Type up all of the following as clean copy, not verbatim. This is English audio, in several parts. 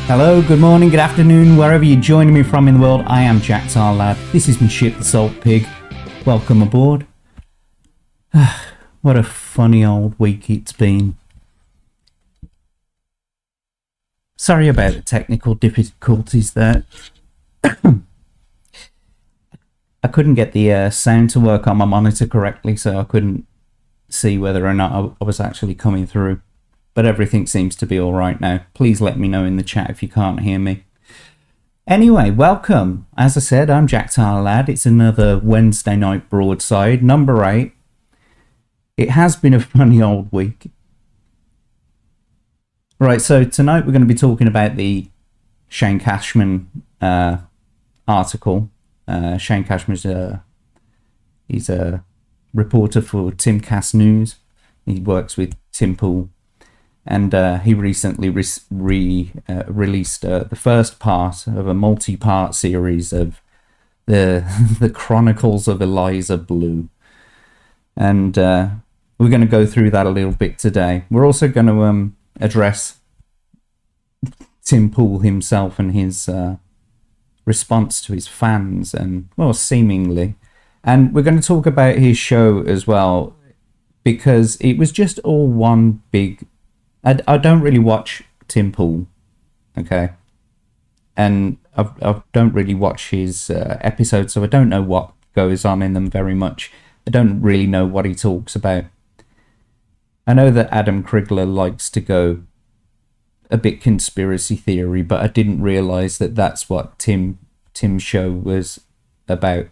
Hello, good morning, good afternoon, wherever you're joining me from in the world. I am Jack Tarlad. This is my ship, the Salt Pig. Welcome aboard. What a funny old week it's been. Sorry about the technical difficulties there. I couldn't get the sound to work on my monitor correctly, so I couldn't see whether or not I was actually coming through. But everything seems to be all right now. Please let me know in the chat if you can't hear me. Anyway, welcome. As I said, I'm Jack Tarlad. It's another Wednesday night broadside, number 8. It has been a funny old week. Right, so tonight we're going to be talking about the Shane Cashman article. Shane Cashman he's a reporter for Timcast News. He works with Tim Pool. And he recently released the first part of a multi-part series of the Chronicles of Eliza Blue. And we're going to go through that a little bit today. We're also going to address Tim Pool himself and his response to his fans, and, well, seemingly. And we're going to talk about his show as well, because it was just all one big... I don't really watch Tim Pool, okay? And I don't really watch his episodes, so I don't know what goes on in them very much. I don't really know what he talks about. I know that Adam Krigler likes to go a bit conspiracy theory, but I didn't realise that that's what Tim's show was about.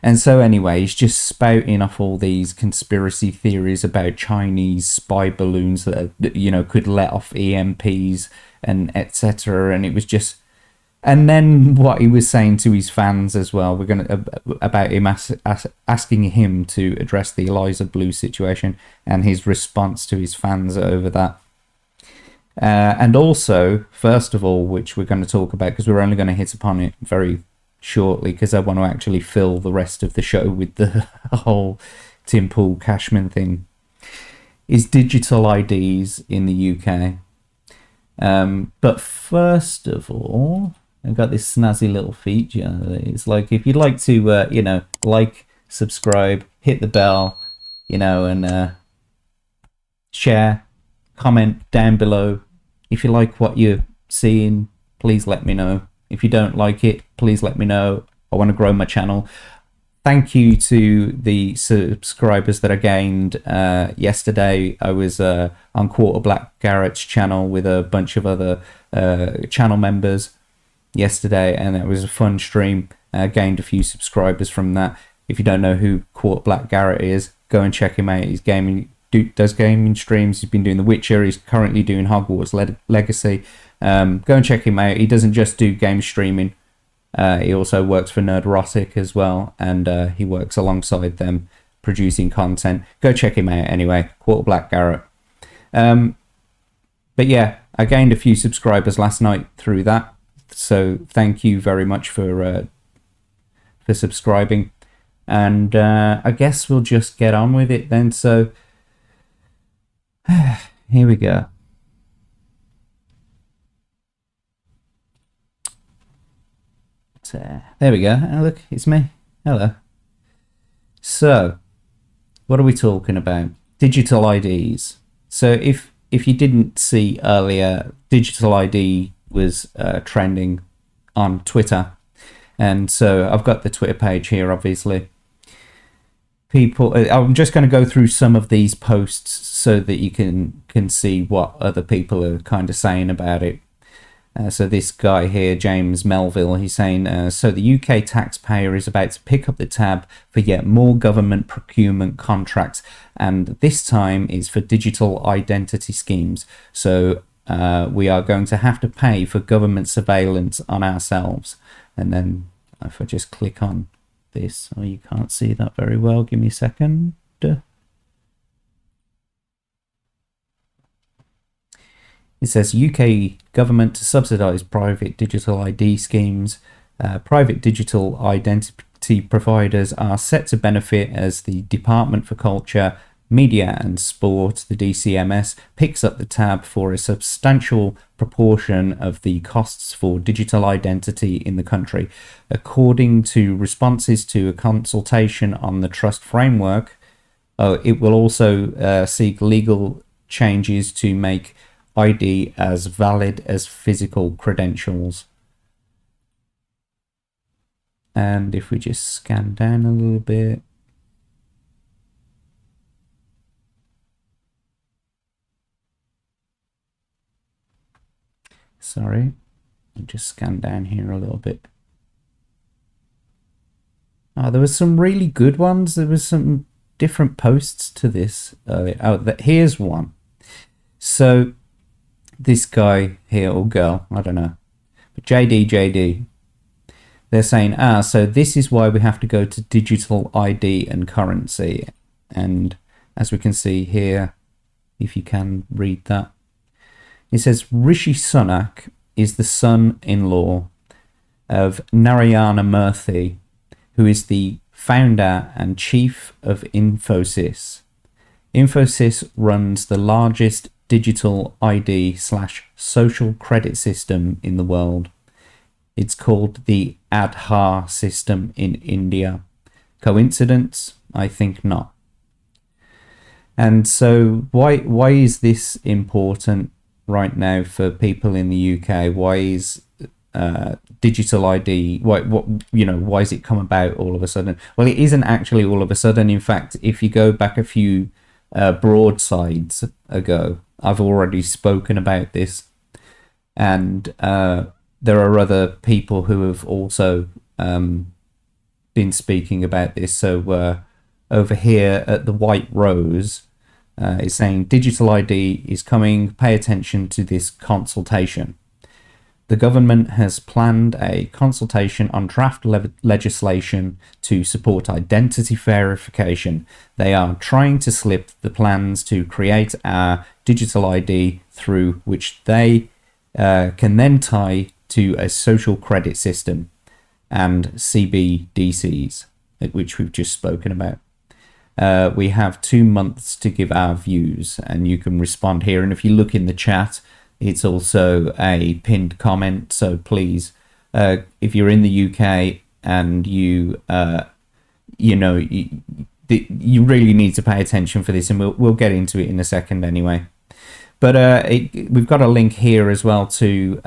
And so anyway, he's just spouting off all these conspiracy theories about Chinese spy balloons that, you know, could let off EMPs and etc. And it was just... And then what he was saying to his fans as well, we're going to... about him asking him to address the Eliza Blue situation and his response to his fans over that. And also, first of all, which we're going to talk about, because we're only going to hit upon it very shortly, because I want to actually fill the rest of the show with the whole Tim Pool Cashman thing, is digital IDs in the UK. But first of all, I've got this snazzy little feature. It's like, if you'd like to, you know, like, subscribe, hit the bell, you know, and share, comment down below. If you like what you're seeing, please let me know. If you don't like it, please let me know. I want to grow my channel. Thank you to the subscribers that I gained yesterday. I was on Quarter Black Garrett's channel with a bunch of other channel members yesterday, and it was a fun stream. Gained a few subscribers from that. If you don't know who Quarter Black Garrett is, go and check him out. He's does gaming streams. He's been doing The Witcher. He's currently doing Hogwarts Legacy. Go and check him out. He doesn't just do game streaming. He also works for Nerdrotic as well, and he works alongside them producing content. Go check him out anyway. Quarter Black Garrett. But yeah, I gained a few subscribers last night through that. So thank you very much for subscribing. And I guess we'll just get on with it then. So here we go. There we go. Oh, look, it's me. Hello. So, what are we talking about? Digital IDs. So, if you didn't see earlier, digital ID was trending on Twitter, and so I've got the Twitter page here. Obviously, I'm just going to go through some of these posts so that you can see what other people are kind of saying about it. So this guy here, James Melville, he's saying, so the UK taxpayer is about to pick up the tab for yet more government procurement contracts, and this time is for digital identity schemes. So we are going to have to pay for government surveillance on ourselves. And then if I just click on this, oh, you can't see that very well. Give me a second. It says UK government to subsidise private digital ID schemes. Private digital identity providers are set to benefit as the Department for Culture media and sport, the DCMS picks up the tab for a substantial proportion of the costs for digital identity in the country. According to responses to a consultation on the trust framework, it will also seek legal changes to make ID as valid as physical credentials. And if we just scan down a little bit. Sorry, I'll just scan down here a little bit. Oh, there was some really good ones. There was some different posts to this. Here's one. So this guy here, or girl, I don't know, but JD, they're saying, so this is why we have to go to digital ID and currency. And as we can see here, if you can read that, it says Rishi Sunak is the son-in-law of Narayana Murthy, who is the founder and chief of Infosys. Infosys runs the largest digital ID/social credit system in the world. It's called the Aadhaar system in India. Coincidence? I think not. And so why is this important right now for people in the UK? Why is digital ID, why has it come about all of a sudden? Well, it isn't actually all of a sudden. In fact, if you go back a few broadsides ago, I've already spoken about this, and there are other people who have also been speaking about this. So over here at the White Rose, it's saying digital ID is coming, pay attention to this consultation. The government has planned a consultation on draft legislation to support identity verification. They are trying to slip the plans to create a digital ID through which they can then tie to a social credit system and CBDCs, which we've just spoken about. We have 2 months to give our views, and you can respond here. And if you look in the chat, it's also a pinned comment. So please, if you're in the UK and you really need to pay attention for this, and we'll get into it in a second anyway. But we've got a link here as well to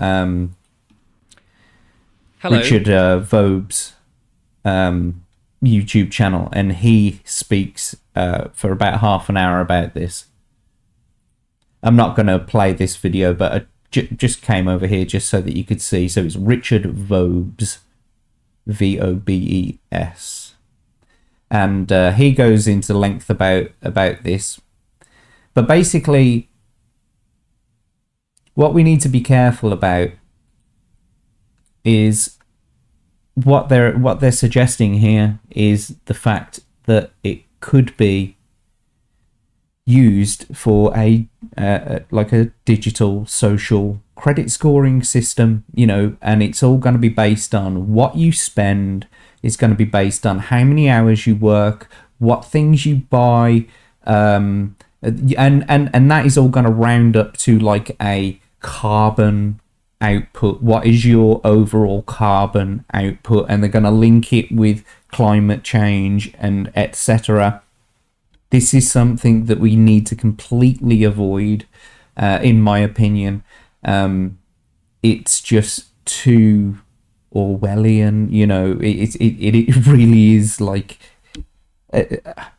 Richard Vobe's YouTube channel, and he speaks for about half an hour about this. I'm not going to play this video, but I just came over here just so that you could see. So it's Richard Vobes, Vobes, and he goes into length about this. But basically, what we need to be careful about is what they're suggesting here is the fact that it could be used for a digital social credit scoring system, and it's all going to be based on what you spend. It's going to be based on how many hours you work, what things you buy, and that is all going to round up to like a carbon output. What is your overall carbon output? And they're going to link it with climate change and etc. This is something that we need to completely avoid, in my opinion. It's just too Orwellian, it really is like,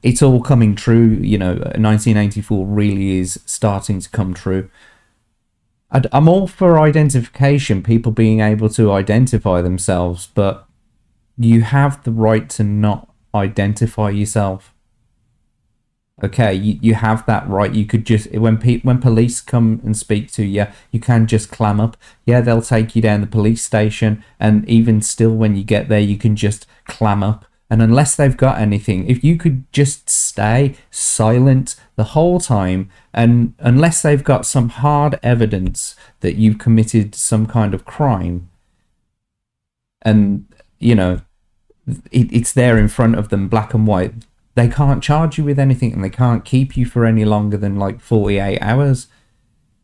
it's all coming true, 1984 really is starting to come true. I'm all for identification, people being able to identify themselves, but you have the right to not identify yourself. Okay, you have that right. You could just, when police come and speak to you, you can just clam up. Yeah, they'll take you down the police station, and even still when you get there, you can just clam up. And unless they've got anything, if you could just stay silent the whole time, and unless they've got some hard evidence that you've committed some kind of crime, and it's there in front of them, black and white, they can't charge you with anything, and they can't keep you for any longer than like 48 hours.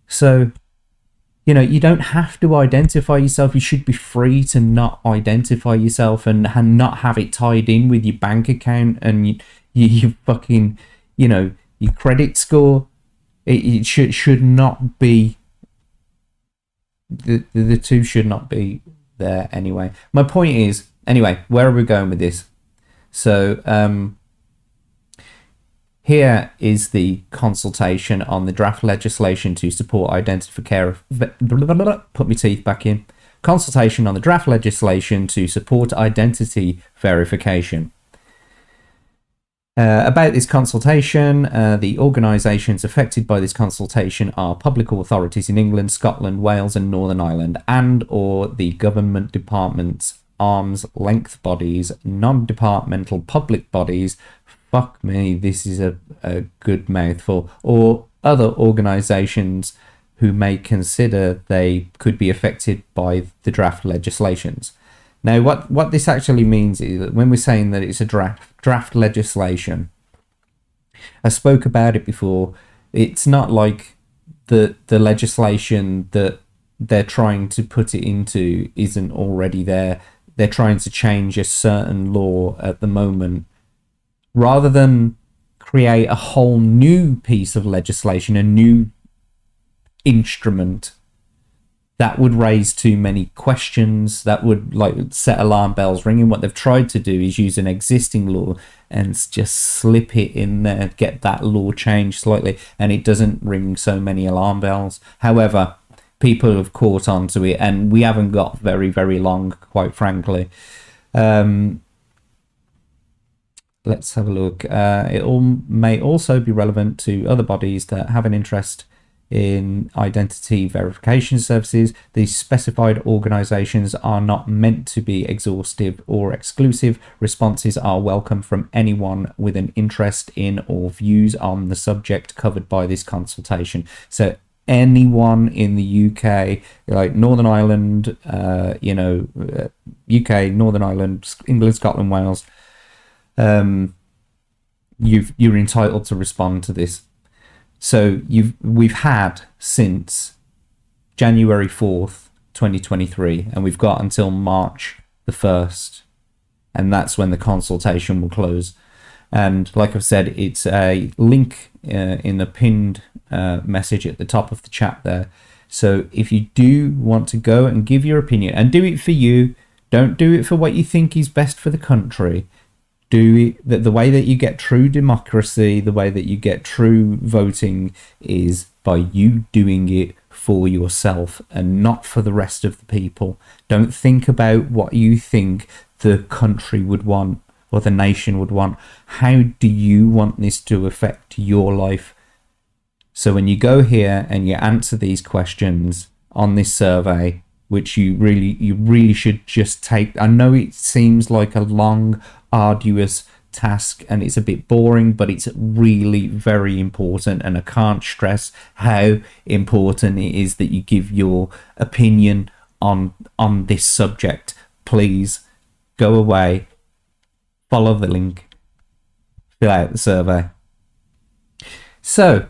So, you know, you don't have to identify yourself. You should be free to not identify yourself and not have it tied in with your bank account and you fucking, you know, your credit score. It should not be, the two should not be there anyway. My point is, anyway, where are we going with this? So, here is the consultation on the draft legislation to support identification. Put my teeth back in. Consultation on the draft legislation to support identity verification. About this consultation, the organisations affected by this consultation are public authorities in England, Scotland, Wales and Northern Ireland, and or the government departments, arm's length bodies, non-departmental public bodies, fuck me, this is a good mouthful, or other organisations who may consider they could be affected by the draft legislations. Now, what this actually means is that when we're saying that it's a draft legislation, I spoke about it before, it's not like the legislation that they're trying to put it into isn't already there. They're trying to change a certain law at the moment. Rather than create a whole new piece of legislation, a new instrument, that would raise too many questions, that would like set alarm bells ringing. What they've tried to do is use an existing law and just slip it in there, get that law changed slightly, and it doesn't ring so many alarm bells. However, people have caught on to it, and we haven't got very, very long, quite frankly. Let's have a look. It may also be relevant to other bodies that have an interest in identity verification services. These specified organisations are not meant to be exhaustive or exclusive. Responses are welcome from anyone with an interest in or views on the subject covered by this consultation. So anyone in the UK, like Northern Ireland, UK, Northern Ireland, England, Scotland, Wales, you're entitled to respond to this. So we've had since January 4th, 2023, and we've got until March the 1st, and that's when the consultation will close. And like I've said, it's a link in the pinned message at the top of the chat there. So if you do want to go and give your opinion, and do it for you, don't do it for what you think is best for the country. Do it the way that you get true democracy, the way that you get true voting is by you doing it for yourself and not for the rest of the people. Don't think about what you think the country would want or the nation would want. How do you want this to affect your life? So when you go here and you answer these questions on this survey, which you really should just take. I know it seems like a long, arduous task and it's a bit boring, but it's really very important, and I can't stress how important it is that you give your opinion on this subject. Please go away, follow the link, fill out the survey. So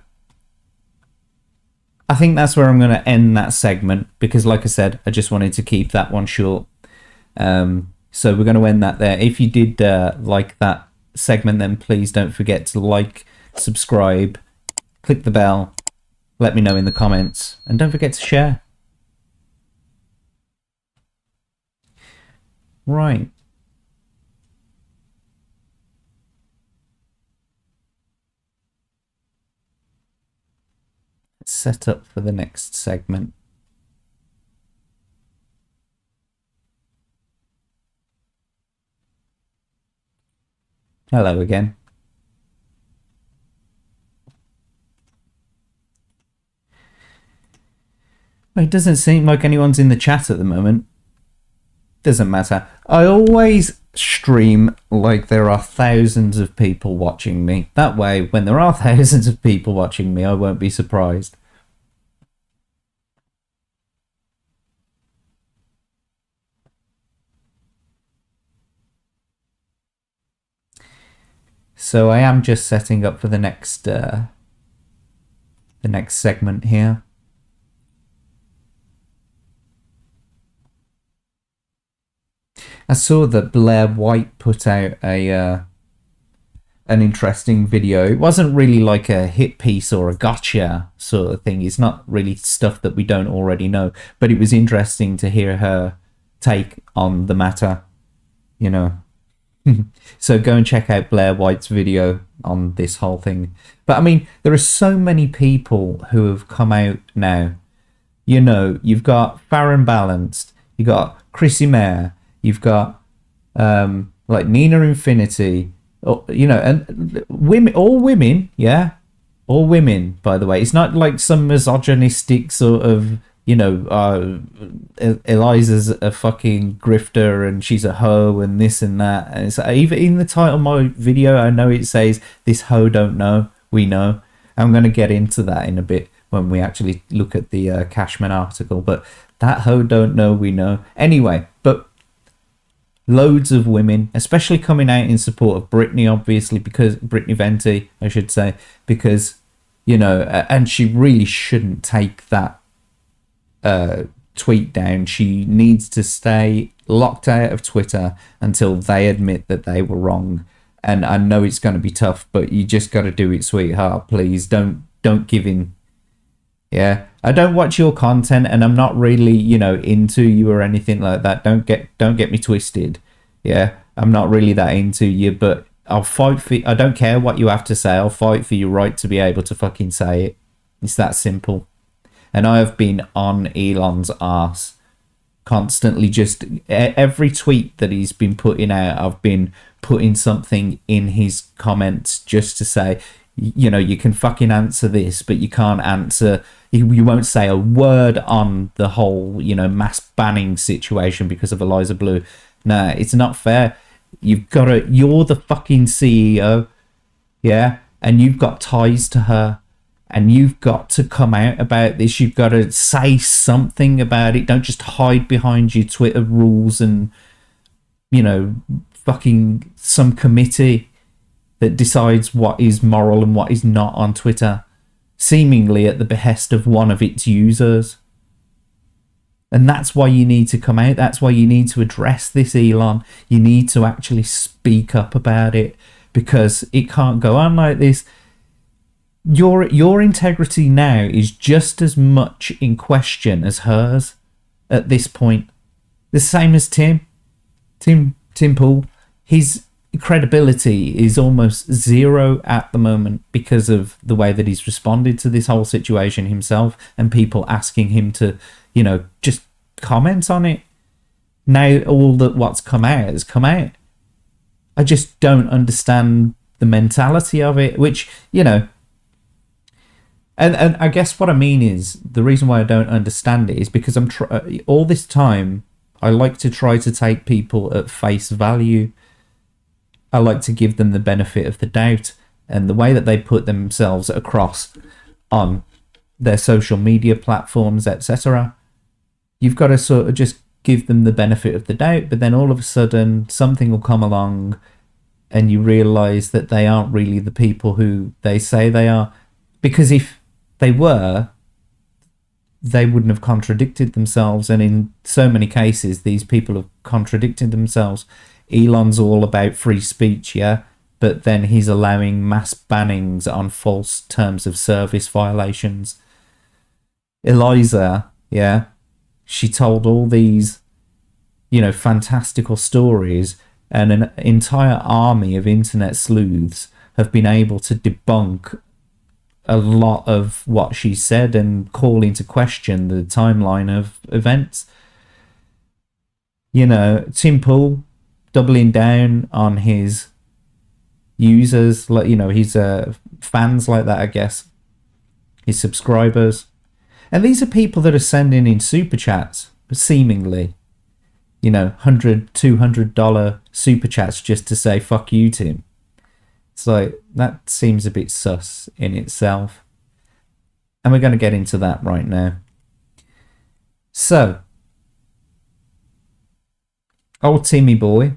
I think that's where I'm going to end that segment, because like I said, I just wanted to keep that one short. So we're going to end that there. If you did like that segment, then please don't forget to like, subscribe, click the bell, let me know in the comments, and don't forget to share. Right. Let's set up for the next segment. Hello again. Well, it doesn't seem like anyone's in the chat at the moment. Doesn't matter. I always stream like there are thousands of people watching me. That way, when there are thousands of people watching me, I won't be surprised. So I am just setting up for the next segment here. I saw that Blair White put out a an interesting video. It wasn't really like a hit piece or a gotcha sort of thing. It's not really stuff that we don't already know, but it was interesting to hear her take on the matter, you know. So go and check out Blair White's video on this whole thing. But I mean, there are so many people who have come out now. You know, you've got Farron Balanced, you've got Chrissy Mayer, you've got like Nina Infinity, you know, and women, all women, yeah, all women. By the way, it's not like some misogynistic sort of, you know, Eliza's a fucking grifter and she's a hoe and this and that. And it's even in the title of my video, I know it says this hoe don't know, we know. I'm going to get into that in a bit when we actually look at the Cashman article, but that hoe don't know, we know. Anyway, but loads of women, especially coming out in support of Britney, obviously, because Britney Venti, I should say, because, you know, and she really shouldn't take that tweet down. She needs to stay locked out of Twitter until they admit that they were wrong. And I know it's going to be tough, but you just got to do it, sweetheart. Please don't give in. Yeah, I don't watch your content, and I'm not really, you know, into you or anything like that. Don't get me twisted. Yeah, I'm not really that into you, but I'll fight for. I don't care what you have to say. I'll fight for your right to be able to fucking say it. It's that simple. And I have been on Elon's arse constantly. Just every tweet that he's been putting out, I've been putting something in his comments just to say, you know, you can fucking answer this, but you can't answer. You won't say a word on the whole, you know, mass banning situation because of Eliza Blue. Nah, it's not fair. You've got to. You're the fucking CEO, yeah, and you've got ties to her, and you've got to come out about this. You've got to say something about it. Don't just hide behind your Twitter rules and, you know, fucking some committee that decides what is moral and what is not on Twitter, seemingly at the behest of one of its users. And that's why you need to come out. That's why you need to address this, Elon. You need to actually speak up about it, because it can't go on like this. Your integrity now is just as much in question as hers at this point. The same as Tim Pool. His credibility is almost zero at the moment because of the way that he's responded to this whole situation himself, and people asking him to, you know, just comment on it. Now all that what's come out has come out. I just don't understand the mentality of it, which, you know, and I guess what I mean is, the reason why I don't understand it is because I'm all this time I like to try to take people at face value. I like to give them the benefit of the doubt, and the way that they put themselves across on their social media platforms, etc. You've got to sort of just give them the benefit of the doubt, but then all of a sudden something will come along and you realize that they aren't really the people who they say they are. Because if they were, they wouldn't have contradicted themselves, and in so many cases these people have contradicted themselves. Elon's all about free speech, yeah, but then he's allowing mass bannings on false terms of service violations. Eliza, yeah, she told all these, you know, fantastical stories, and an entire army of internet sleuths have been able to debunk a lot of what she said and call into question the timeline of events. You know, Tim Pool doubling down on his users, like, you know, his fans like that, I guess, his subscribers. And these are people that are sending in super chats, seemingly, you know, $100, $200 super chats just to say fuck you, Tim. It's like, that seems a bit sus in itself. And we're going to get into that right now. So, old Timmy boy.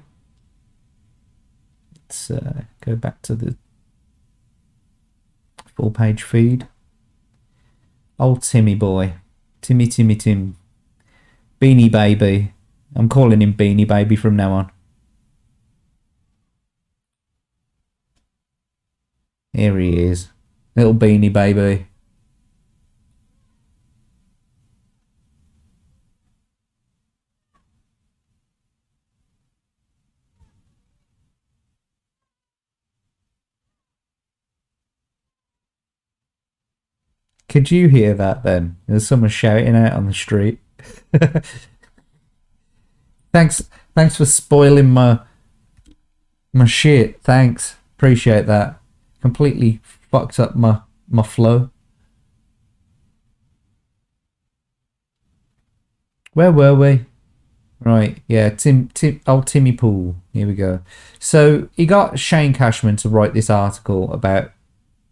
Let's Go back to the full page feed. Old Timmy boy. Timmy, Timmy, Tim. Beanie Baby. I'm calling him Beanie Baby from now on. Here he is. Little Beanie Baby. Could you hear that then? There's someone shouting out on the street. Thanks for spoiling my shit. Thanks. Appreciate that. Completely fucked up my flow. Where were we? Right, yeah, old Timmy Pool. Here we go. So he got Shane Cashman to write this article about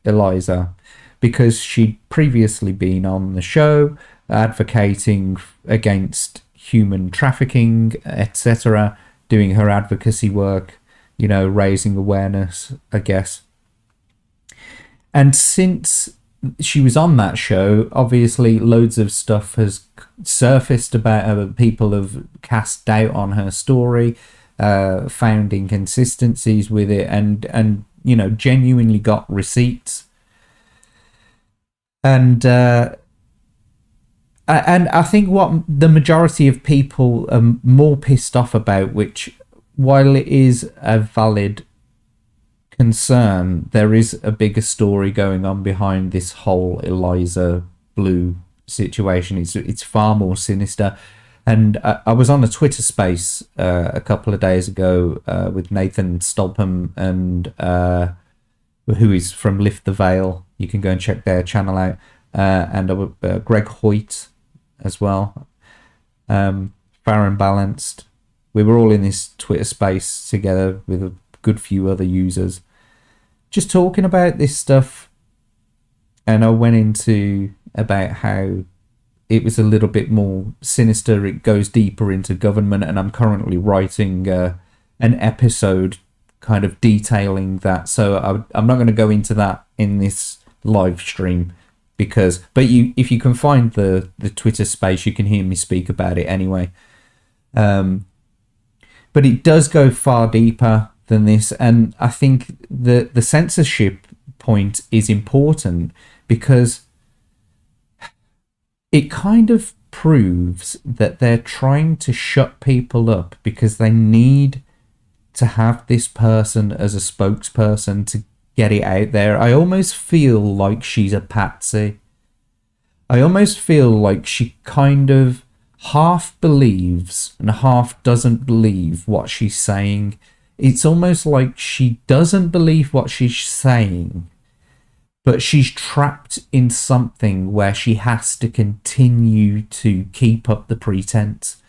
Eliza because she'd previously been on the show advocating against human trafficking, etc., doing her advocacy work, you know, raising awareness, I guess. And since she was on that show, obviously loads of stuff has surfaced about her. People have cast doubt on her story, found inconsistencies with it, and you know, genuinely got receipts. And I think what the majority of people are more pissed off about, which while it is a valid concern, there is a bigger story going on behind this whole Eliza Blue situation. It's far more sinister. And I was on a Twitter space a couple of days ago with Nathan Stolpham and who is from Lift the Veil. You can go and check their channel out. And Greg Hoyt as well. Fair and Balanced. We were all in this Twitter space together with a good few other users, just talking about this stuff. And I went into about how it was a little bit more sinister. It goes deeper into government, and I'm currently writing an episode kind of detailing that. So I'm not going to go into that in this live stream but if you can find the Twitter space, you can hear me speak about it anyway. But it does go far deeper than this, and I think the censorship point is important because it kind of proves that they're trying to shut people up because they need to have this person as a spokesperson to get it out there. I almost feel like she's a patsy. I almost feel like she kind of half believes and half doesn't believe what she's saying. It's almost like she doesn't believe what she's saying, but she's trapped in something where she has to continue to keep up the pretense.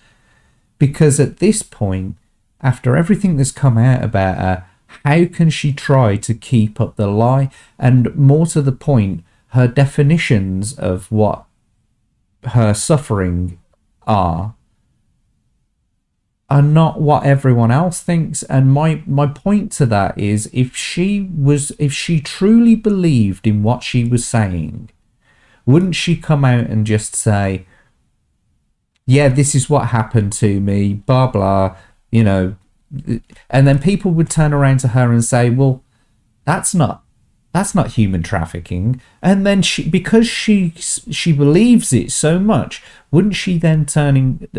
Because at this point, after everything that's come out about her, how can she try to keep up the lie? And more to the point, her definitions of what her suffering are not what everyone else thinks. And my point to that is, if she truly believed in what she was saying, wouldn't she come out and just say, yeah, this is what happened to me, blah blah, you know? And then people would turn around to her and say, well, that's not human trafficking. And then because she believes it so much, wouldn't she then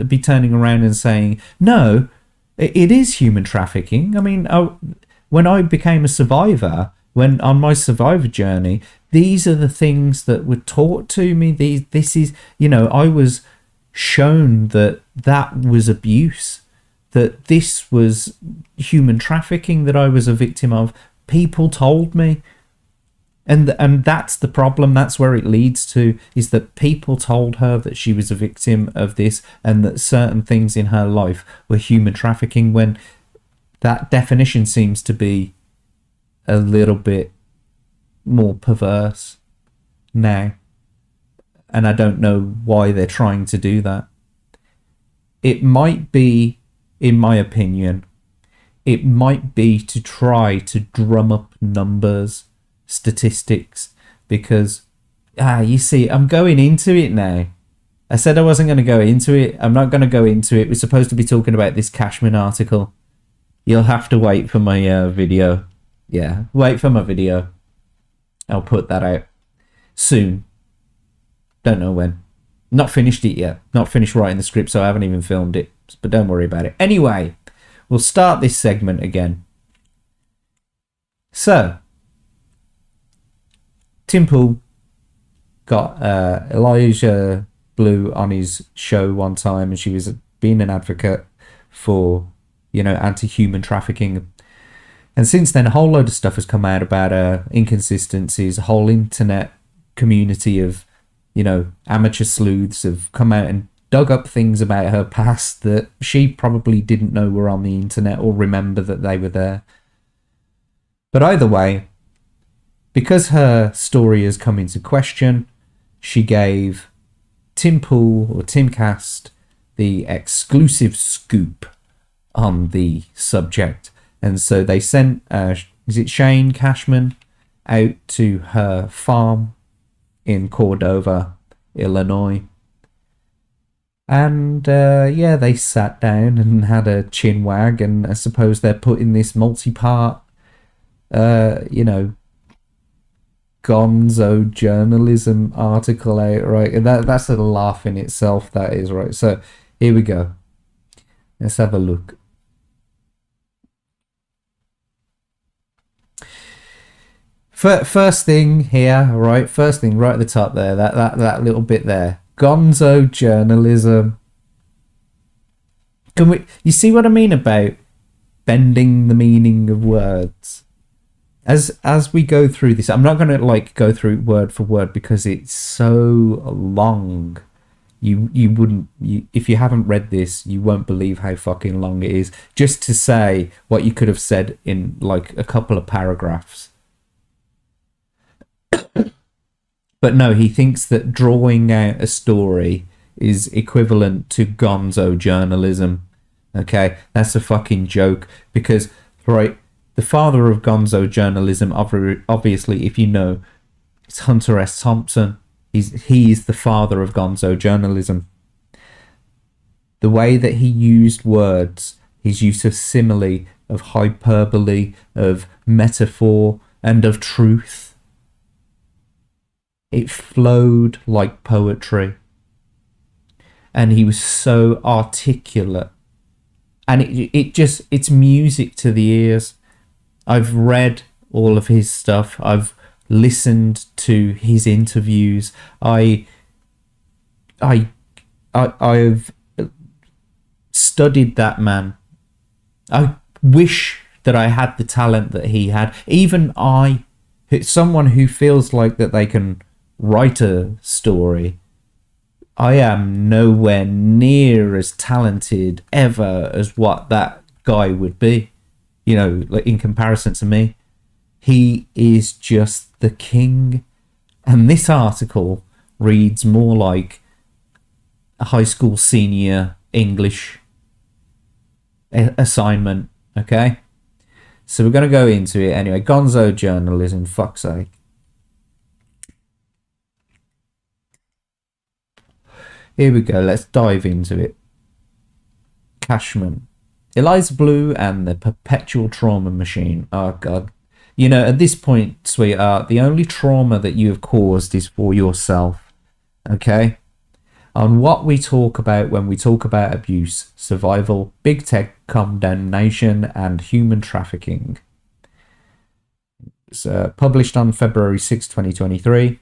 be turning around and saying, no, it is human trafficking? I mean, when I became a survivor, when on my survivor journey, these are the things that were taught to me. This is, you know, I was shown that was abuse, that this was human trafficking that I was a victim of. People told me. And that's the problem. That's where it leads to, is that people told her that she was a victim of this and that certain things in her life were human trafficking, when that definition seems to be a little bit more perverse now. And I don't know why they're trying to do that. It might be, in my opinion, it might be to try to drum up numbers, statistics, because, you see, I'm going into it now. I said I wasn't going to go into it. I'm not going to go into it. We're supposed to be talking about this Cashman article. You'll have to wait for my video. Yeah, wait for my video. I'll put that out soon. Don't know when. Not finished it yet. Not finished writing the script, so I haven't even filmed it. But don't worry about it. Anyway, we'll start this segment again. So, Tim Pool got Elijah Blue on his show one time, and she was being an advocate for, anti-human trafficking. And since then, a whole load of stuff has come out about inconsistencies. A whole internet community of, amateur sleuths have come out and dug up things about her past that she probably didn't know were on the internet or remember that they were there. But either way, because her story has come into question, she gave Tim Pool or Timcast the exclusive scoop on the subject. And so they sent, is it Shane Cashman, out to her farm in Cordova, Illinois. And they sat down and had a chin wag, and I suppose they're putting this multi-part, gonzo journalism article out, right? And that's a laugh in itself, that is, right? So here we go. Let's have a look. First thing here, right? First thing right at the top there, that little bit there. Gonzo journalism. You see what I mean about bending the meaning of words? As we go through this, I'm not going to go through it word for word because it's so long. You wouldn't, if you haven't read this, you won't believe how fucking long it is. Just to say what you could have said in a couple of paragraphs. But no, he thinks that drawing out a story is equivalent to gonzo journalism. Okay, that's a fucking joke because, right, the father of gonzo journalism, obviously, if you know, it's Hunter S. Thompson. He is the father of gonzo journalism. The way that he used words, his use of simile, of hyperbole, of metaphor, and of truth, it flowed like poetry. And he was so articulate. And it's music to the ears. I've read all of his stuff. I've listened to his interviews. I've studied that man. I wish that I had the talent that he had. Even someone who feels like that they can write a story, I am nowhere near as talented ever as what that guy would be, in comparison to me. He is just the king. And this article reads more like a high school senior English assignment, okay? So we're going to go into it anyway. Gonzo journalism, fuck's sake. Here we go, let's dive into it. Cashman. Eliza Blue and the perpetual trauma machine. Oh, God. At this point, sweetheart, the only trauma that you have caused is for yourself. Okay? On what we talk about when we talk about abuse, survival, big tech condemnation, and human trafficking. It's published on February 6, 2023.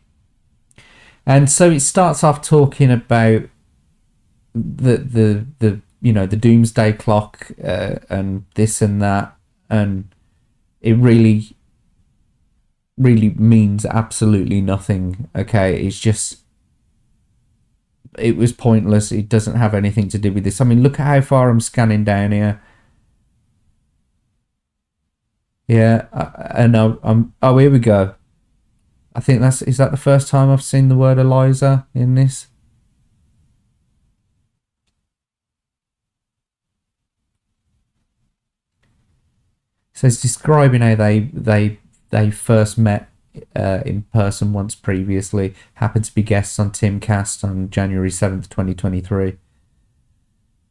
And so it starts off talking about the doomsday clock and this and that, and it really means absolutely nothing. Okay, it was pointless. It doesn't have anything to do with this. I mean, look at how far I'm scanning down here. Yeah, and oh, here we go. I think is that the first time I've seen the word Eliza in this? So it's describing how they first met in person once previously, happened to be guests on timcast on January 7th, 2023.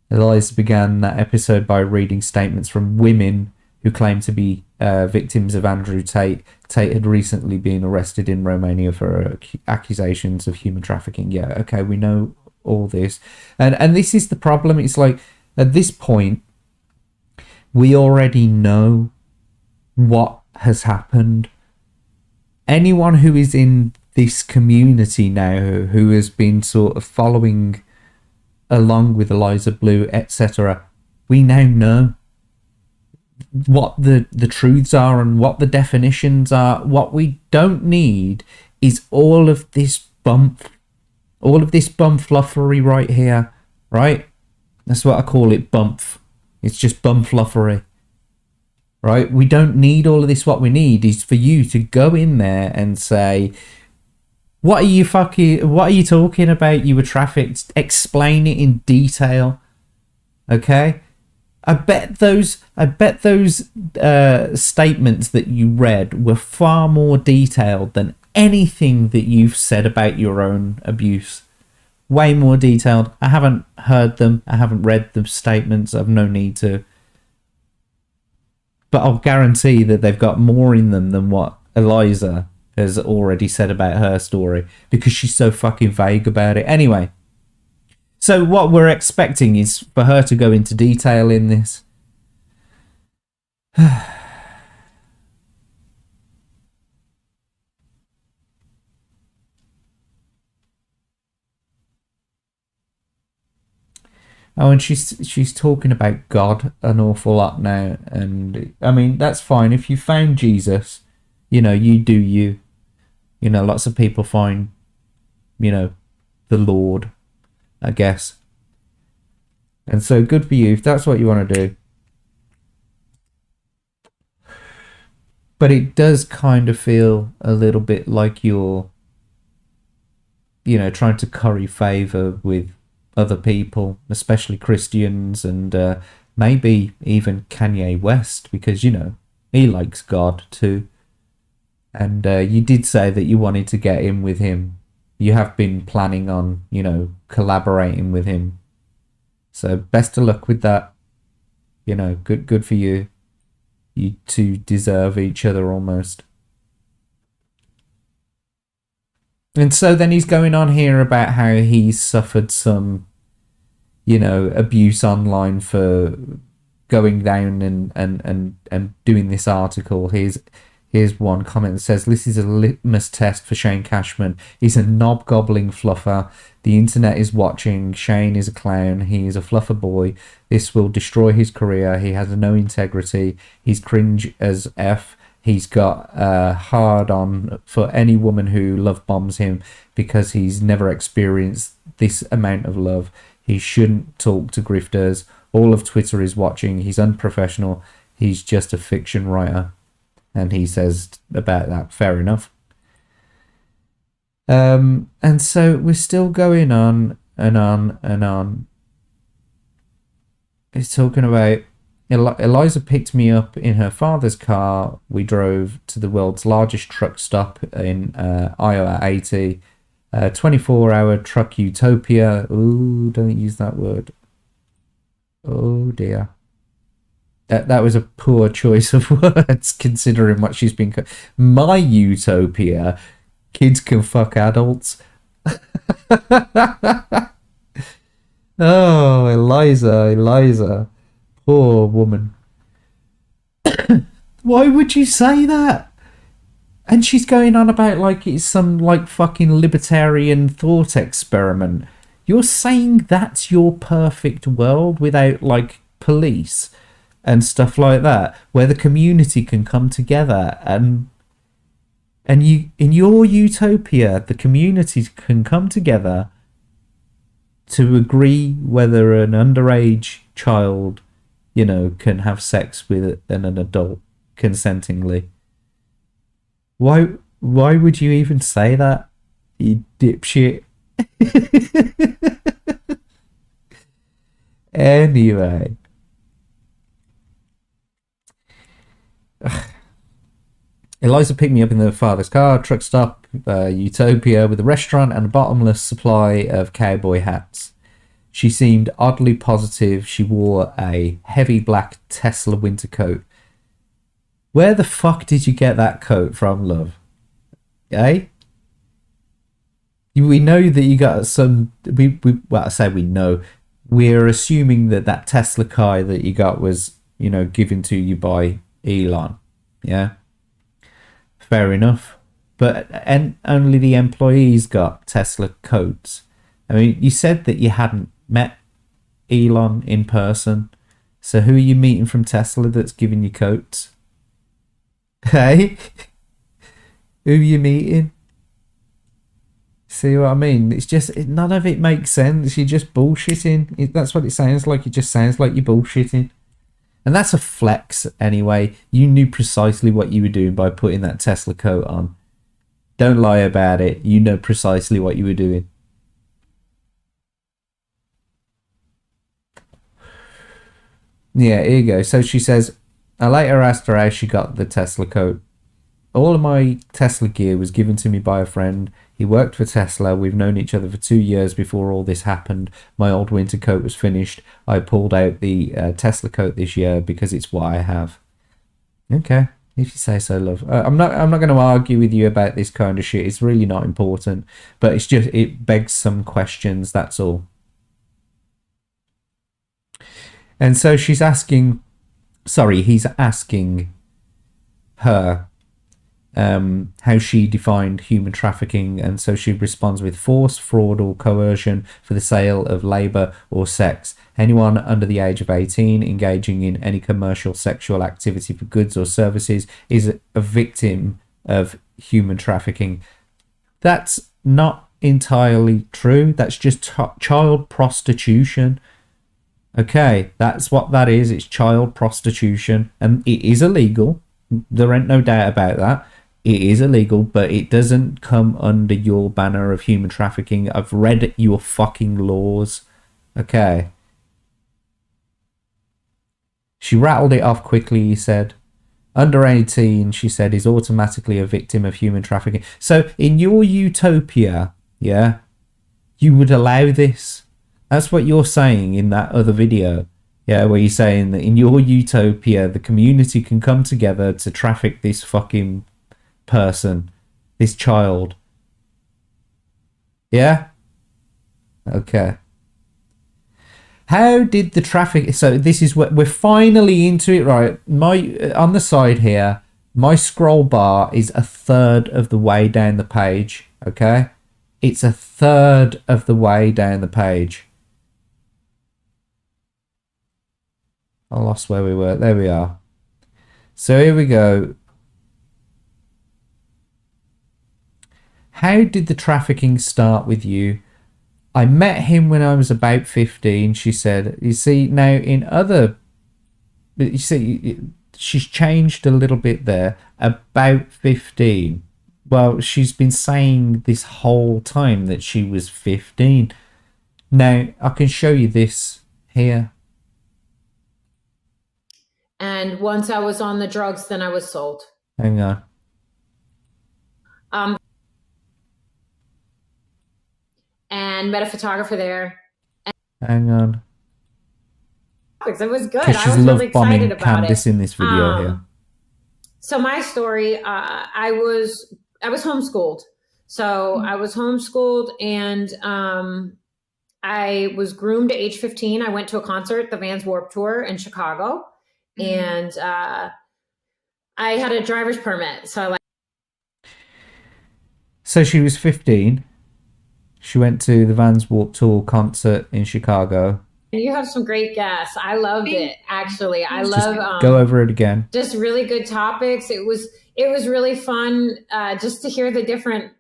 Eliza began that episode by reading statements from women who claimed to be victims of Andrew Tate. Tate had recently been arrested in Romania for accusations of human trafficking. Yeah, okay, we know all this. And this is the problem. It's like, at this point, we already know what has happened. Anyone who is in this community now, who has been sort of following along with Eliza Blue, etc., we now know what the truths are and what the definitions are. What we don't need is all of this bumfluffery right here, right? That's what I call it, bumf. It's just bumfluffery, right? We don't need all of this. What we need is for you to go in there and say, what are you talking about? You were trafficked. Explain it in detail. Okay? I bet those statements that you read were far more detailed than anything that you've said about your own abuse. Way more detailed. I haven't heard them. I haven't read the statements. I've no need to. But I'll guarantee that they've got more in them than what Eliza has already said about her story, because she's so fucking vague about it. Anyway, so what we're expecting is for her to go into detail in this. Oh, and she's talking about God an awful lot now, and I mean, that's fine if you found Jesus, you know, you do you. You know, lots of people find, you know, the Lord, I guess. And so good for you if that's what you want to do. But it does kind of feel a little bit like you're, you know, trying to curry favor with other people, especially Christians, and maybe even Kanye West, because, you know, he likes God too. And you did say that you wanted to get in with him. You have been planning on, you know, collaborating with him. So best of luck with that. You know, good for you. You two deserve each other almost. And so then he's going on here about how he's suffered some, you know, abuse online for going down and doing this article. Here's one comment that says, this is a litmus test for Shane Cashman. He's a knob-gobbling fluffer. The internet is watching. Shane is a clown. He is a fluffer boy. This will destroy his career. He has no integrity. He's cringe as F. He's got hard on for any woman who love bombs him because he's never experienced this amount of love. He shouldn't talk to grifters. All of Twitter is watching. He's unprofessional. He's just a fiction writer. And he says about that, fair enough. And so we're still going on and on and on. He's talking about Eliza picked me up in her father's car. We drove to the world's largest truck stop in Iowa 80. 24-hour truck utopia. Ooh, don't use that word. Oh dear. That was a poor choice of words, considering what she's been... My utopia, kids can fuck adults. Oh, Eliza. Poor woman. Why would you say that? And she's going on about like it's some like fucking libertarian thought experiment. You're saying that's your perfect world without like police and stuff like that, where the community can come together and you, in your utopia, the community can come together to agree whether an underage child, you know, can have sex with an adult consentingly. Why would you even say that, you dipshit? Anyway. Eliza picked me up in the father's car, truck stop, Utopia, with a restaurant and a bottomless supply of cowboy hats. She seemed oddly positive. She wore a heavy black Tesla winter coat. Where the fuck did you get that coat from, love? Eh? We know that you got some. Well, I say we know. We're assuming that that Tesla car that you got was, given to you by Elon. Yeah, fair enough. But and only the employees got Tesla coats. I mean, you said that you hadn't met Elon in person. So who are you meeting from Tesla that's giving you coats? Hey, who are you meeting? See what I mean? It's just none of it makes sense. You're just bullshitting. That's what it sounds like. It just sounds like you're bullshitting. And that's a flex anyway. You knew precisely what you were doing by putting that Tesla coat on. Don't lie about it. You know precisely what you were doing. Yeah, here you go. So she says, I later asked her how she got the Tesla coat. All of my Tesla gear was given to me by a friend. He worked for Tesla. We've known each other for 2 years before all this happened. My old winter coat was finished. I pulled out the Tesla coat this year because it's what I have. Okay, if you say so, love. I'm not going to argue with you about this kind of shit. It's really not important. But it's just, it begs some questions, that's all. And so he's asking her how she defined human trafficking, and so she responds with force, fraud, or coercion for the sale of labour or sex. Anyone under the age of 18 engaging in any commercial sexual activity for goods or services is a victim of human trafficking. That's not entirely true. That's just child prostitution. Okay, that's what that is. It's child prostitution, and it is illegal. There ain't no doubt about that. It is illegal, but it doesn't come under your banner of human trafficking. I've read your fucking laws. Okay. She rattled it off quickly, he said. Under 18, she said, is automatically a victim of human trafficking. So in your utopia, yeah, you would allow this. That's what you're saying in that other video. Yeah, where you're saying that in your utopia, the community can come together to traffic this fucking person, this child. Yeah? Okay. How did the traffic... So this is what... We're finally into it, right? On the side here, my scroll bar is a third of the way down the page, okay? It's a third of the way down the page. I lost where we were. There we are. So here we go. How did the trafficking start with you? I met him when I was about 15, she said. You see, now in other... You see, she's changed a little bit there. About 15. Well, she's been saying this whole time that she was 15. Now, I can show you this here. And once I was on the drugs, then I was sold. Hang on. And met a photographer there. Hang on. It was good. Because she's love bombing Candice in this video here. So my story, I was homeschooled. So I was homeschooled, and I was groomed at age 15. I went to a concert, the Vans Warped Tour in Chicago, and I had a driver's permit. So she was 15. She went to the Vans Warped Tour concert in Chicago. And you have some great guests. I loved it, actually. I love go over it again. Just really good topics. It was really fun just to hear the different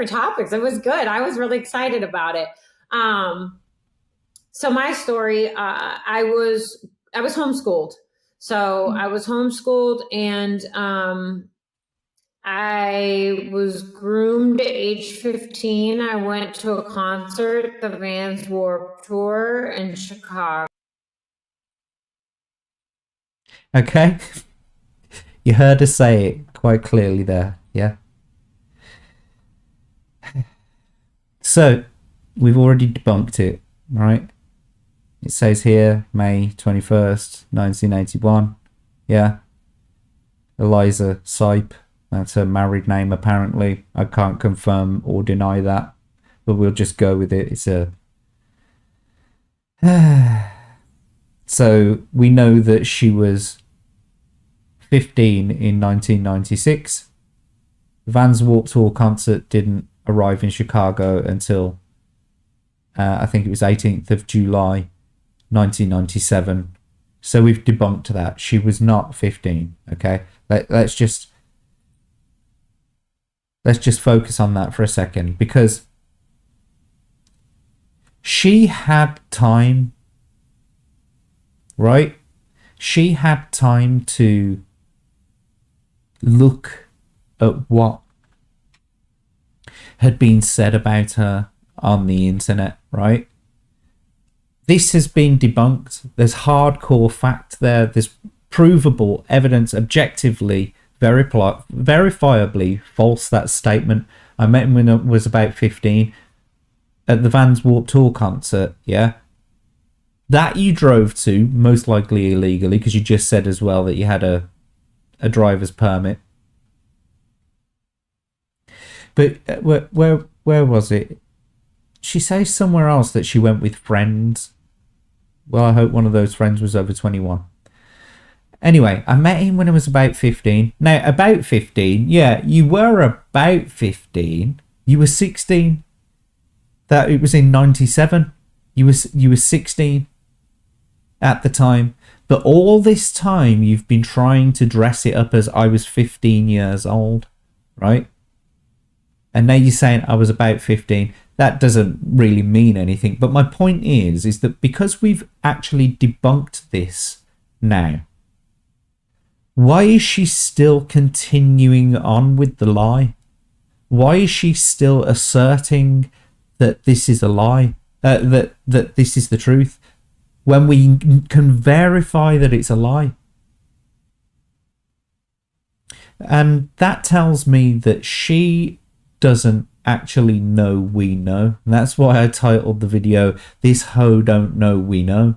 topics. It was good. I was really excited about it. So my story, I was homeschooled. So I was homeschooled, and I was groomed at age 15. I went to a concert, the Vans Warped Tour in Chicago. Okay. You heard her say it quite clearly there, yeah? So, we've already debunked it, right? It says here, May 21st, 1981. Yeah. Eliza Sipe. That's her married name, apparently. I can't confirm or deny that, but we'll just go with it. It's a... So, we know that she was 15 in 1996. Vans Warped Tour concert didn't arrive in Chicago until I think it was 18th of July 1997. So we've debunked that. She was not 15. Okay, let's just focus on that for a second, because she had time, right? She had time to look at what had been said about her on the internet, right? This has been debunked. There's hardcore fact there. There's provable evidence, objectively, verifiably false, that statement. I met him when I was about 15 at the Vans Warped Tour concert, yeah? That you drove to, most likely illegally, because you just said as well that you had a driver's permit. But where was it? She says somewhere else that she went with friends. Well, I hope one of those friends was over 21. Anyway, I met him when I was about 15. Now, about 15, yeah, you were about 15. You were 16. That it was in 97. You were 16 at the time. But all this time, you've been trying to dress it up as I was 15 years old, right? And now you're saying I was about 15. That doesn't really mean anything. But my point is that because we've actually debunked this now, why is she still continuing on with the lie? Why is she still asserting that this is a lie? That this is the truth, when we can verify that it's a lie? And that tells me that she doesn't actually know we know. And that's why I titled the video, This Hoe Don't Know We Know.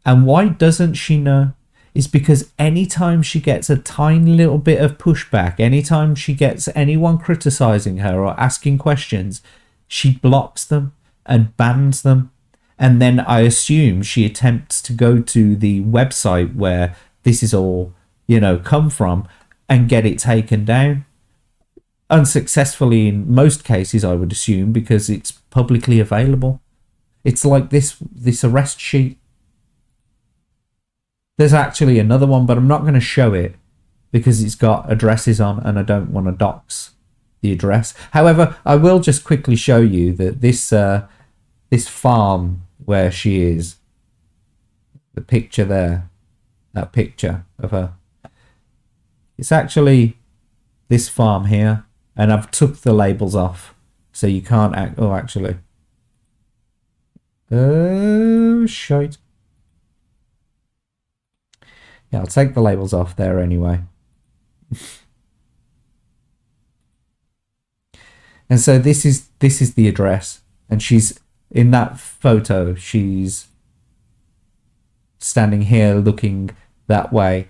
And why doesn't she know? Is because anytime she gets a tiny little bit of pushback, anytime she gets anyone criticizing her or asking questions, she blocks them and bans them. And then I assume she attempts to go to the website where this is all, come from and get it taken down. Unsuccessfully in most cases, I would assume, because it's publicly available. It's like this arrest sheet. There's actually another one, but I'm not going to show it because it's got addresses on and I don't want to dox the address. However, I will just quickly show you that this farm where she is, the picture there, that picture of her, it's actually this farm here. And I've took the labels off, so you can't actually. Oh, shite. Yeah, I'll take the labels off there anyway. And so this is the address, and she's in that photo. She's standing here, looking that way,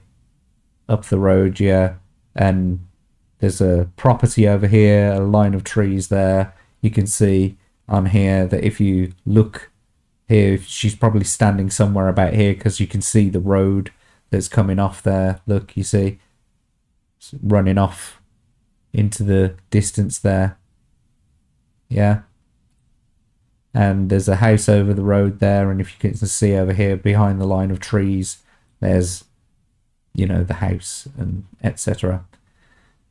up the road, yeah, and there's a property over here, a line of trees there. You can see on here that if you look here, she's probably standing somewhere about here because you can see the road that's coming off there. Look, you see, it's running off into the distance there. Yeah. And there's a house over the road there. And if you can see over here behind the line of trees, there's, the house and etc.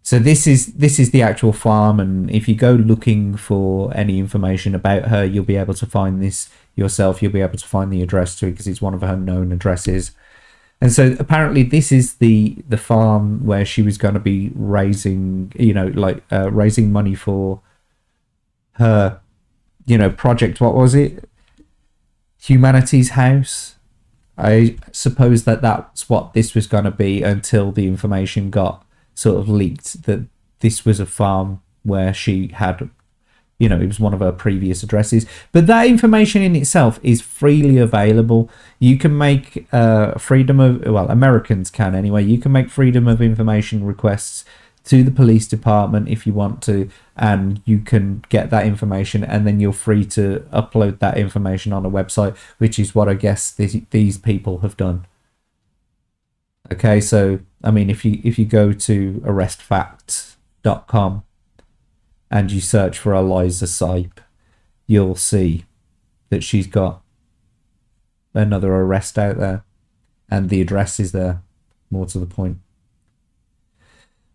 So this is the actual farm, and if you go looking for any information about her, you'll be able to find this yourself. You'll be able to find the address to it because it's one of her known addresses. And so apparently this is the farm where she was going to be raising, raising money for her, project. What was it? Humanity's House. I suppose that that's what this was going to be until the information got sort of leaked that this was a farm where she had, you know, it was one of her previous addresses. But that information in itself is freely available. You can make freedom of, well, Americans can anyway, you can make freedom of information requests to the police department if you want to, and you can get that information, and then you're free to upload that information on a website, which is what I guess these people have done. Okay, so I mean, if you go to arrestfacts.com and you search for Eliza Sipe, you'll see that she's got another arrest out there, and the address is there, more to the point.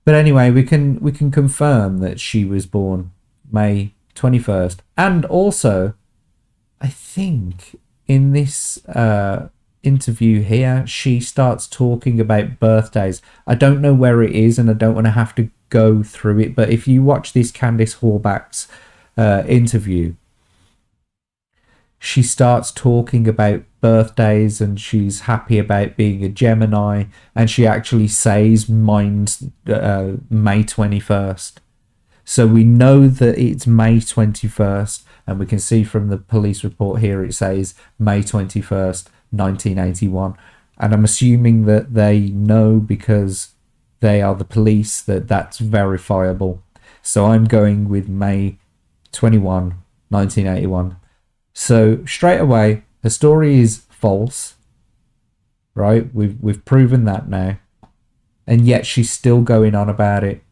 But anyway, we can confirm that she was born May 21st. And also, I think in this interview here, she starts talking about birthdays. I don't know where it is, and I don't want to have to go through it. But if you watch this Candice Horvath's interview, she starts talking about birthdays, and she's happy about being a Gemini, and she actually says mine's May 21st. So we know that it's May 21st, and we can see from the police report here it says May 21st, 1981. And I'm assuming that they know, because they are the police, that that's verifiable. So I'm going with May 21, 1981. So straight away, the story is false, right? We've proven that now, and yet she's still going on about it,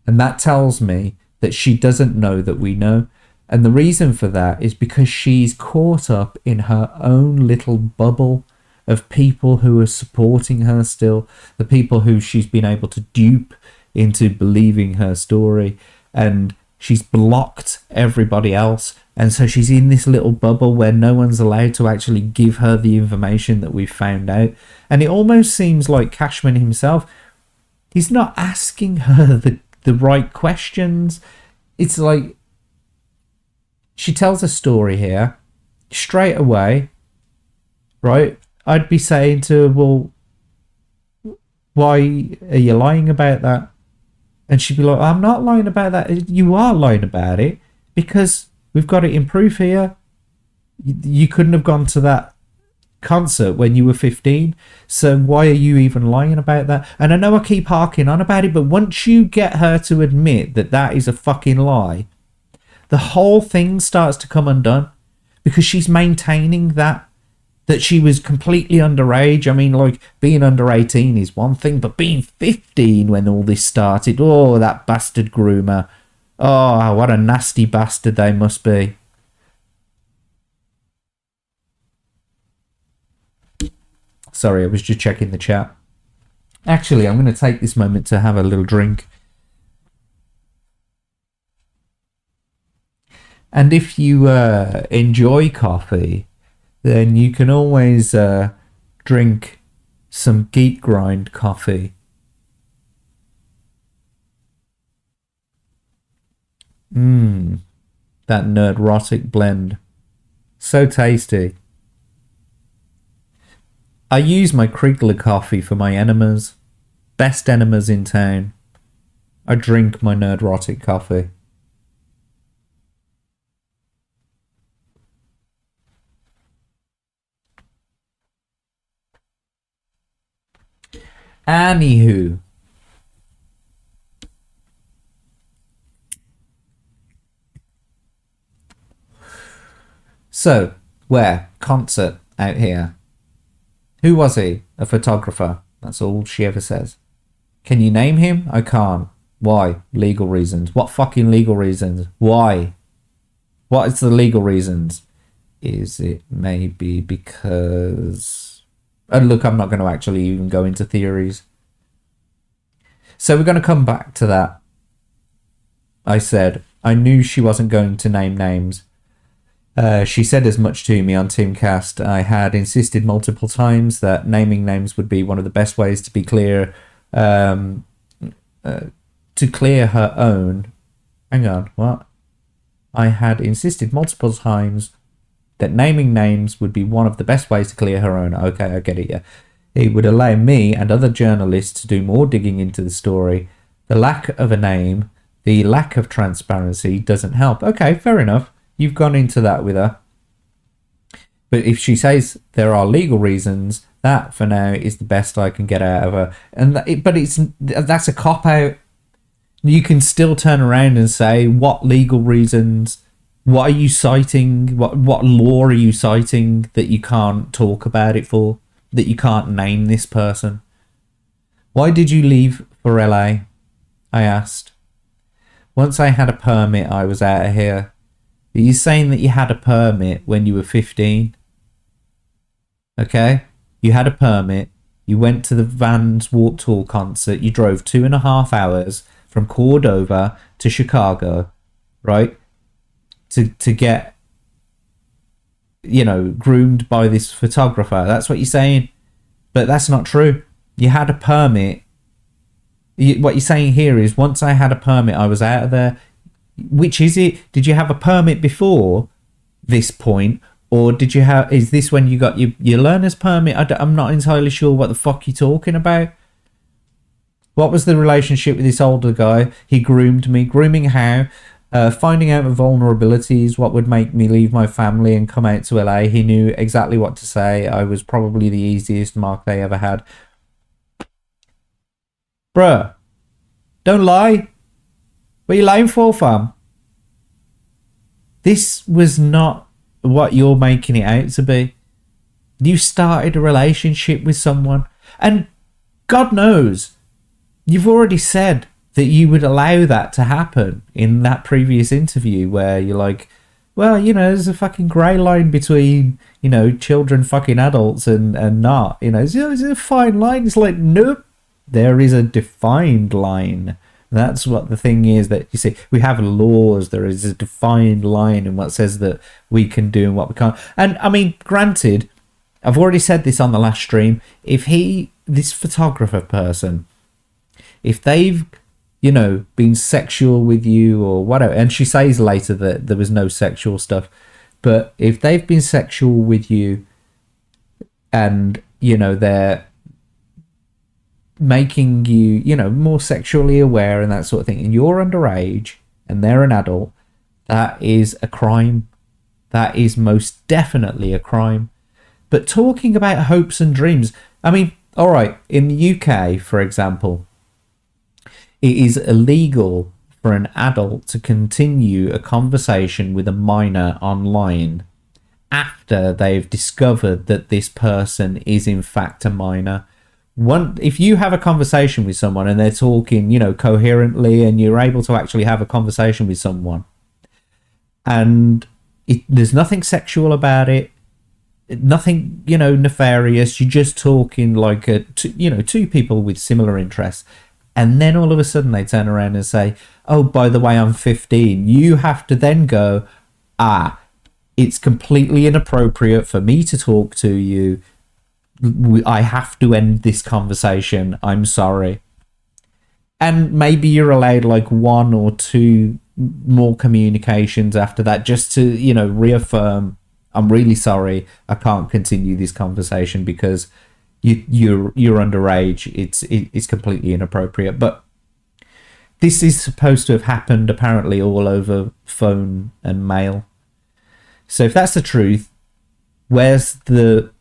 and that tells me that she doesn't know that we know. And the reason for that is because she's caught up in her own little bubble of people who are supporting her still, the people who she's been able to dupe into believing her story, and she's blocked everybody else. And so she's in this little bubble where no one's allowed to actually give her the information that we've found out. And it almost seems like Cashman himself, he's not asking her the right questions. It's like, she tells a story here straight away, right? I'd be saying to her, well, why are you lying about that? And she'd be like, I'm not lying about that. You are lying about it, because we've got it in proof here. You couldn't have gone to that concert when you were 15. So why are you even lying about that? And I know I keep harking on about it, but once you get her to admit that that is a fucking lie, the whole thing starts to come undone, because she's maintaining that she was completely underage. I mean, like, being under 18 is one thing, but being 15 when all this started, oh, that bastard groomer. Oh, what a nasty bastard they must be. Sorry, I was just checking the chat. Actually, I'm going to take this moment to have a little drink. And if you enjoy coffee, then you can always drink some Geek Grind coffee. That nerdrotic blend. So tasty. I use my Kriegler coffee for my enemas. Best enemas in town. I drink my nerdrotic coffee. Anywho. So, where? Concert out here. Who was he? A photographer. That's all she ever says. Can you name him? I can't. Why? Legal reasons. What fucking legal reasons? Why? What is the legal reasons? Is it maybe because... And look, I'm not going to actually even go into theories. So we're going to come back to that. I said, I knew she wasn't going to name names. She said as much to me on timcast. I had insisted multiple times that naming names would be one of the best ways to be clear, to clear her own. Hang on, what? I had insisted multiple times that naming names would be one of the best ways to clear her own. Okay, I get it, yeah. It would allow me and other journalists to do more digging into the story. The lack of a name, the lack of transparency doesn't help. Okay, fair enough. You've gone into that with her. But if she says there are legal reasons, that for now is the best I can get out of her. And that's a cop-out. You can still turn around and say, what legal reasons? What are you citing? What law are you citing that you can't talk about it for? That you can't name this person? Why did you leave for LA? I asked. Once I had a permit, I was out of here. Are you saying that you had a permit when you were 15? Okay? You had a permit. You went to the Vans Warped Tour concert. You drove 2.5 hours from Cordova to Chicago, right? To get, groomed by this photographer. That's what you're saying. But that's not true. You had a permit. What you're saying here is, once I had a permit, I was out of there. Which is it? Did you have a permit before this point? Or is this when you got your learner's permit? I'm not entirely sure what the fuck you're talking about. What was the relationship with this older guy? He groomed me. Grooming how? Finding out my vulnerabilities, what would make me leave my family and come out to LA. He knew exactly what to say. I was probably the easiest mark they ever had. Bruh, don't lie. What are you lying for, fam? This was not what you're making it out to be. You started a relationship with someone, and God knows, you've already said that you would allow that to happen in that previous interview where you're like, well, there's a fucking grey line between, children fucking adults and not. It's a fine line. It's like, nope, there is a defined line. That's what the thing is, that you see, we have laws. There is a defined line in what says that we can do and what we can't. And I mean, granted, I've already said this on the last stream. If this photographer person, if they've, been sexual with you or whatever, and she says later that there was no sexual stuff, but if they've been sexual with you and, they're making you, more sexually aware and that sort of thing, and you're underage and they're an adult, that is a crime. That is most definitely a crime. But talking about hopes and dreams, I mean, all right, in the UK, for example, it is illegal for an adult to continue a conversation with a minor online after they've discovered that this person is in fact a minor. If you have a conversation with someone and they're talking, coherently, and you're able to actually have a conversation with someone, and there's nothing sexual about it, nothing, nefarious, you're just talking like two people with similar interests, and then all of a sudden they turn around and say, oh, by the way, I'm 15. You have to then go, it's completely inappropriate for me to talk to you. I have to end this conversation. I'm sorry. And maybe you're allowed like 1 or 2 more communications after that, just to, reaffirm, I'm really sorry, I can't continue this conversation because you're underage. It's completely inappropriate. But this is supposed to have happened apparently all over phone and mail. So if that's the truth, where's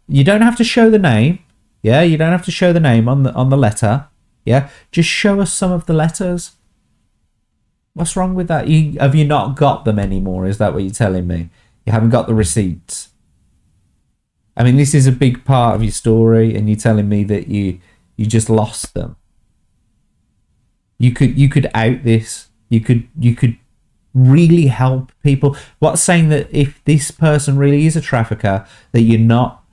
you don't have to show the name. Yeah, you don't have to show the name on the letter. Yeah, just show us some of the letters. What's wrong with that? Have you not got them anymore? Is that what you're telling me? You haven't got the receipts? I mean, this is a big part of your story, and you're telling me that you just lost them. You could out this. You could really help people. What's saying that if this person really is a trafficker, that you're not,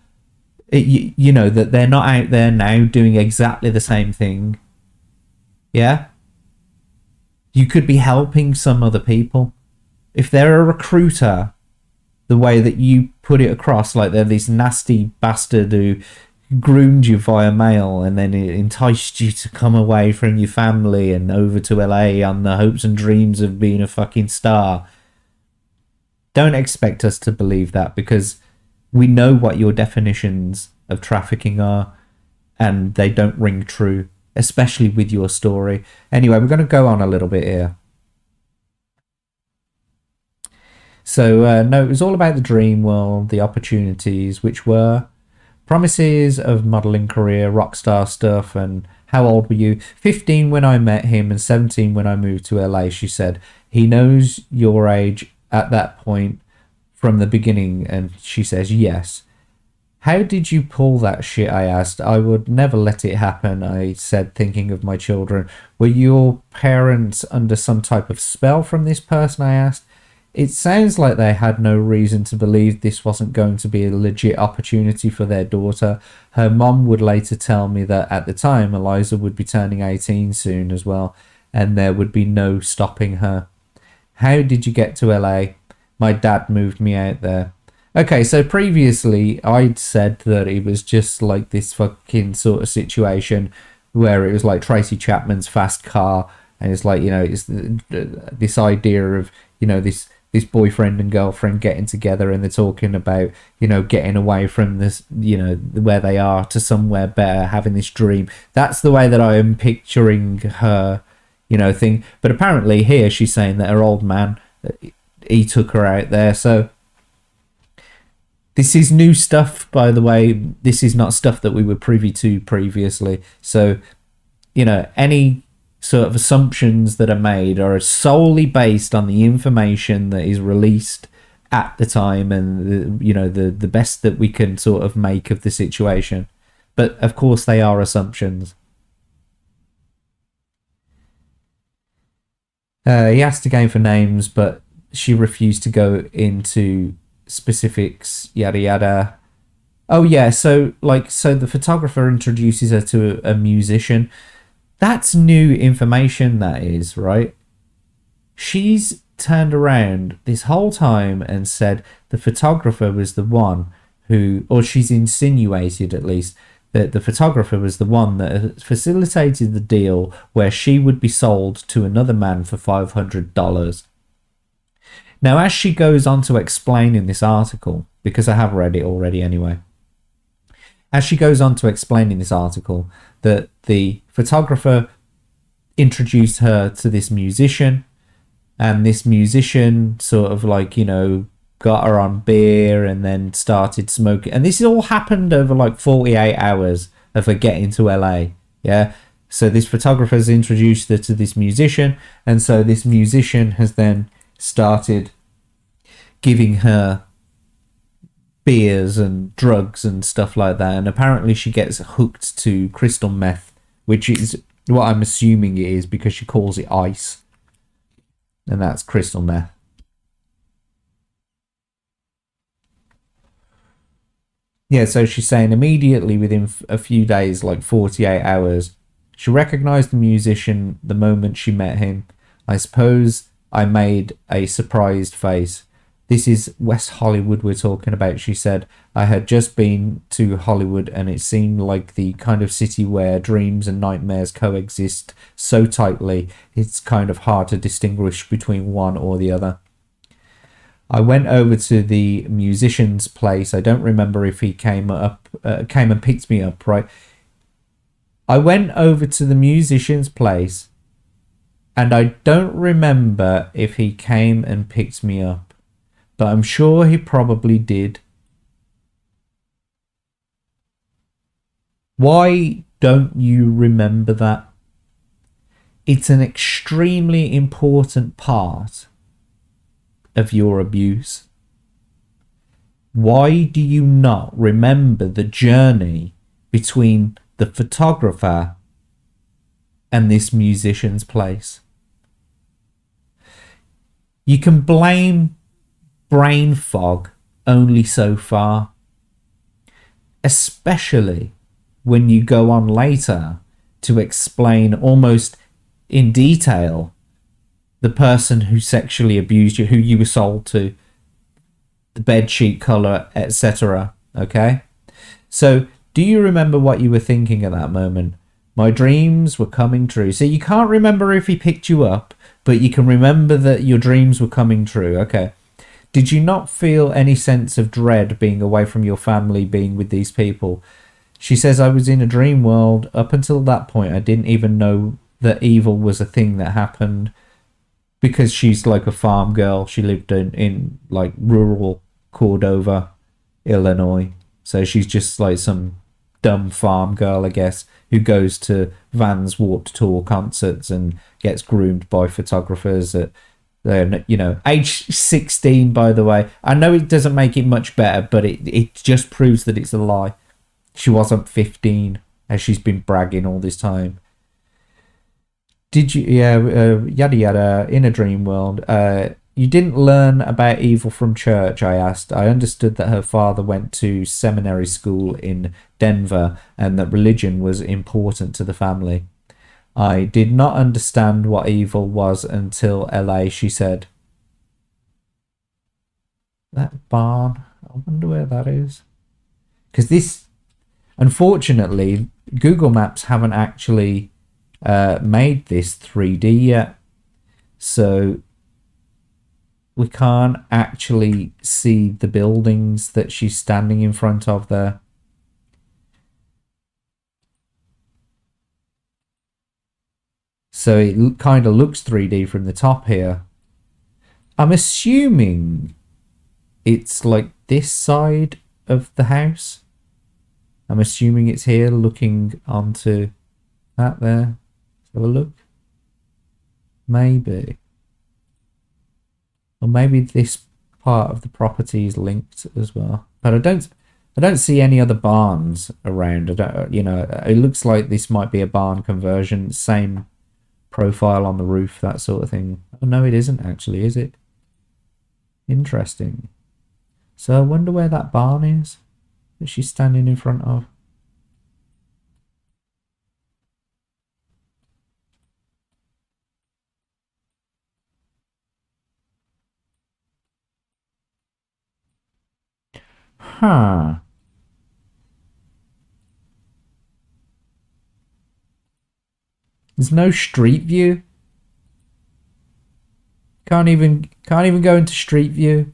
that they're not out there now doing exactly the same thing? Yeah? You could be helping some other people. If they're a recruiter, the way that you put it across, like they're this nasty bastard who groomed you via mail and then enticed you to come away from your family and over to LA on the hopes and dreams of being a fucking star. don't expect us to believe that, because we know what your definitions of trafficking are, and they don't ring true, especially with your story. Anyway, we're going to go on a little bit here. So, no, it was all about the dream world, the opportunities, which were promises of modeling career, rock star stuff. And how old were you? 15 when I met him and 17 when I moved to LA, she said. He knows your age at that point from the beginning. And she says, yes. How did you pull that shit? I asked. I would never let it happen, I said, thinking of my children. Were your parents under some type of spell from this person? I asked. It sounds like they had no reason to believe this wasn't going to be a legit opportunity for their daughter. Her mom would later tell me that at the time, Eliza would be turning 18 soon as well, and there would be no stopping her. How did you get to LA? My dad moved me out there. Okay, so previously I'd said that it was just like this fucking sort of situation where it was like Tracy Chapman's Fast Car, and it's like, you know, it's this idea of, you know, this boyfriend and girlfriend getting together, and they're talking about, you know, getting away from this, you know, where they are to somewhere better, having this dream. That's the way that I am picturing her, you know, thing. But apparently here she's saying that her old man, he took her out there. So this is new stuff, by the way. This is not stuff that we were privy to previously. So, you know, any sort of assumptions that are made are solely based on the information that is released at the time, and you know, the best that we can sort of make of the situation. But of course they are assumptions. He asked again for names, but she refused to go into specifics, yada yada. Oh yeah, so the photographer introduces her to a musician. That's new information, that is, right? She's turned around this whole time and said the photographer was the one who, or she's insinuated at least, that the photographer was the one that facilitated the deal where she would be sold to another man for $500. Now, as she goes on to explain in this article, because I have read it already anyway, as she goes on to explain in this article that the photographer introduced her to this musician, and this musician sort of like, you know, got her on beer and then started smoking. And this all happened over like 48 hours of her getting to LA. Yeah. So this photographer's introduced her to this musician, and so this musician has then started giving her beers and drugs and stuff like that, and apparently she gets hooked to crystal meth, which is what I'm assuming it is, because she calls it ice, and that's crystal meth. Yeah, so she's saying immediately within a few days, like 48 hours, she recognized the musician the moment she met him. I suppose I made a surprised face. This is West Hollywood we're talking about, she said. I had just been to Hollywood, and it seemed like the kind of city where dreams and nightmares coexist so tightly, it's kind of hard to distinguish between one or the other. I went over to the musician's place. I don't remember if he came and picked me up, right? I went over to the musician's place, and I don't remember if he came and picked me up, but I'm sure he probably did. Why don't you remember that? It's an extremely important part of your abuse. Why do you not remember the journey between the photographer and this musician's place? You can blame brain fog only so far, especially when you go on later to explain almost in detail the person who sexually abused you, who you were sold to, the bedsheet color, etc. Okay? So, do you remember what you were thinking at that moment? My dreams were coming true. So you can't remember if he picked you up, but you can remember that your dreams were coming true. Okay. Did you not feel any sense of dread being away from your family, being with these people? She says, I was in a dream world. Up until that point, I didn't even know that evil was a thing that happened, because she's like a farm girl. She lived in like rural Cordova, Illinois. So she's just like some dumb farm girl, I guess, who goes to Vans Warped Tour concerts and gets groomed by photographers at, age 16, by the way. I know it doesn't make it much better, but it just proves that it's a lie. She wasn't 15, as she's been bragging all this time. Did you, yada yada, in a dream world. You didn't learn about evil from church, I asked. I understood that her father went to seminary school in Denver and that religion was important to the family. I did not understand what evil was until LA, she said. That barn, I wonder where that is. Because this, unfortunately, Google Maps haven't actually made this 3D yet. So we can't actually see the buildings that she's standing in front of there. So it kind of looks 3D from the top here. I'm assuming it's like this side of the house. I'm assuming it's here looking onto that there. Let's have a look. Maybe. Or maybe this part of the property is linked as well. But I don't see any other barns around. It looks like this might be a barn conversion. Same profile on the roof, that sort of thing. Oh, no, it isn't actually, is it? Interesting. So I wonder where that barn is that she's standing in front of. Huh. There's no street view. Can't even go into street view.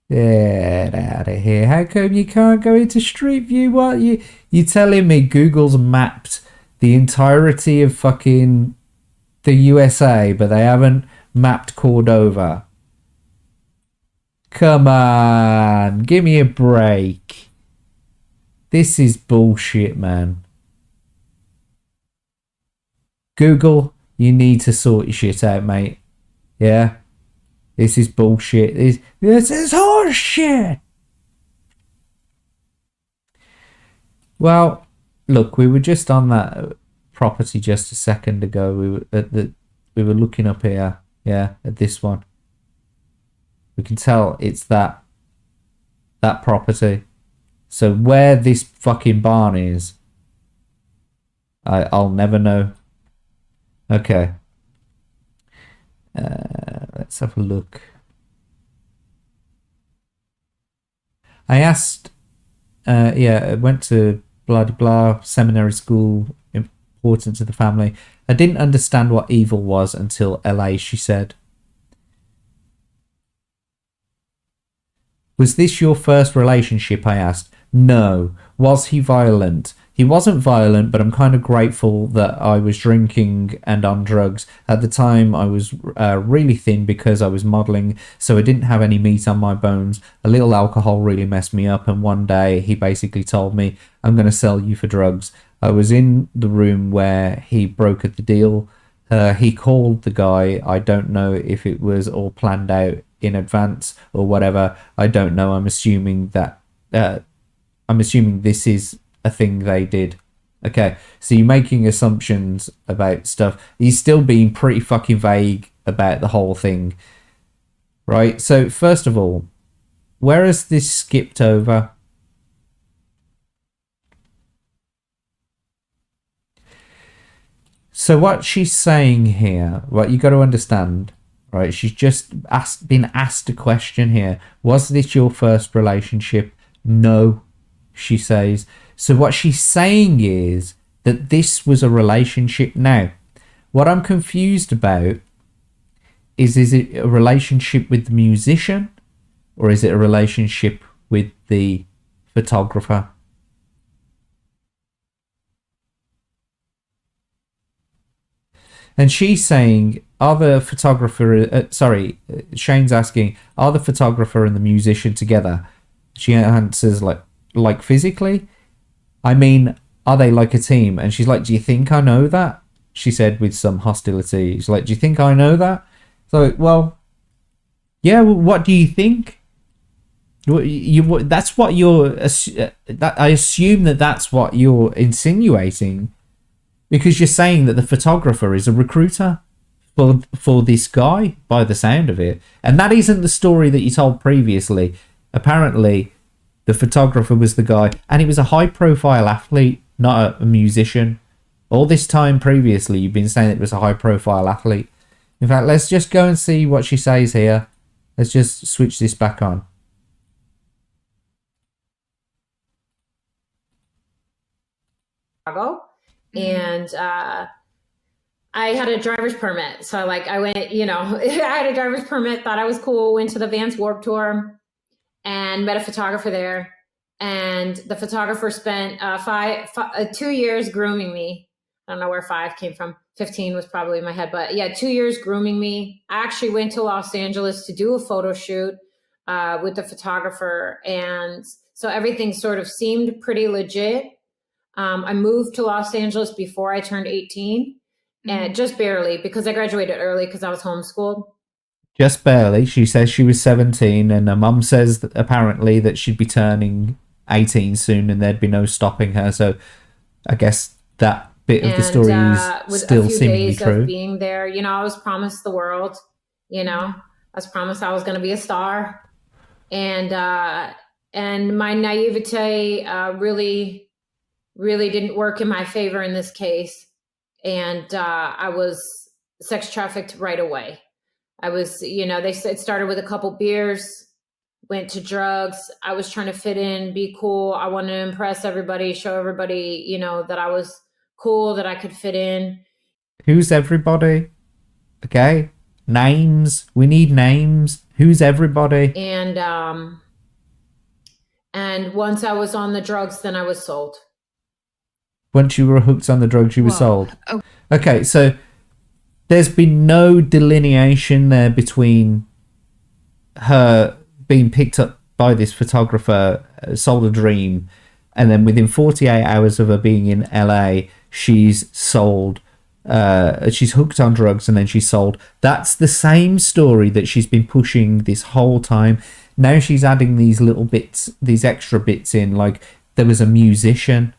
Get out of here. How come you can't go into street view? What you telling me Google's mapped the entirety of fucking the USA, but they haven't mapped Cordova? Come on, give me a break. This is bullshit, man. Google, you need to sort your shit out, mate. Yeah? This is bullshit. This is horse shit. Well, look, we were just on that property just a second ago. We were looking up here, yeah, at this one. We can tell it's that property. So where this fucking barn is, I'll never know. Okay. Let's have a look. I asked, I went to blah blah seminary school, important to the family. I didn't understand what evil was until LA, she said. Was this your first relationship? I asked. No. Was he violent? He wasn't violent, but I'm kind of grateful that I was drinking and on drugs. At the time, I was really thin because I was modeling, so I didn't have any meat on my bones. A little alcohol really messed me up, and one day he basically told me, I'm going to sell you for drugs. I was in the room where he brokered the deal. He called the guy. I don't know if it was all planned out in advance or whatever. I don't know. I'm assuming this is a thing they did. Okay, so you're making assumptions about stuff. He's still being pretty fucking vague about the whole thing, right? So first of all, where has this skipped over? So what she's saying here, what you got to understand, right? She's just been asked a question here. Was this your first relationship? No, she says. So what she's saying is that this was a relationship. Now, What I'm confused about is it a relationship with the musician, or is it a relationship with the photographer? And she's saying, are the photographer, Shane's asking, are the photographer and the musician together? She answers, like physically? I mean, are they like a team? And she's like, do you think I know that? She said with some hostility. She's like, do you think I know that? So, well, yeah, well, what do you think? That's what you're, I assume that's what you're insinuating. Because you're saying that the photographer is a recruiter for this guy, by the sound of it. And that isn't the story that you told previously. Apparently, the photographer was the guy, and he was a high-profile athlete, not a musician. All this time previously, you've been saying it was a high-profile athlete. In fact, let's just go and see what she says here. Let's just switch this back on. Chicago. And I had a driver's permit. So I went, I had a driver's permit, thought I was cool, went to the Vans Warped Tour and met a photographer there. And the photographer spent 2 years grooming me. I don't know where 5 came from. 15 was probably in my head, but yeah, 2 years grooming me. I actually went to Los Angeles to do a photo shoot with the photographer. And so everything sort of seemed pretty legit. I moved to Los Angeles before I turned 18, and just barely, because I graduated early because I was homeschooled. Just barely. She says she was 17, and her mum says that apparently that she'd be turning 18 soon, and there'd be no stopping her. So I guess that bit of the story is still seemingly true. Of being there, I was promised the world. I was promised I was going to be a star, and my naivete really didn't work in my favor in this case. And I was sex trafficked right away. I was, they said it started with a couple beers, went to drugs. I was trying to fit in, be cool. I wanted to impress everybody, show everybody, that I was cool, that I could fit in. Who's everybody? Okay. Names. We need names. Who's everybody? And once I was on the drugs, then I was sold. Once you were hooked on the drugs, you were sold. Oh. Okay, so there's been no delineation there between her being picked up by this photographer, sold a dream, and then within 48 hours of her being in LA, she's sold. She's hooked on drugs and then she's sold. That's the same story that she's been pushing this whole time. Now she's adding these little bits, these extra bits in, like there was a musician.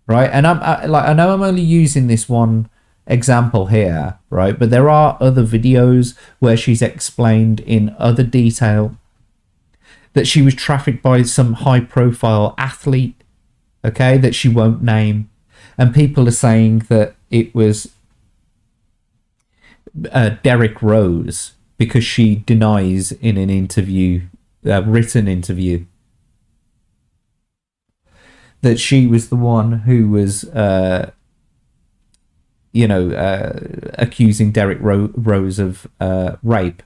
Right, and I know I'm only using this one example here, right? But there are other videos where she's explained in other detail that she was trafficked by some high-profile athlete, okay, that she won't name, and people are saying that it was Derrick Rose because she denies in an interview, written interview, that she was the one who was, accusing Derrick Rose of rape.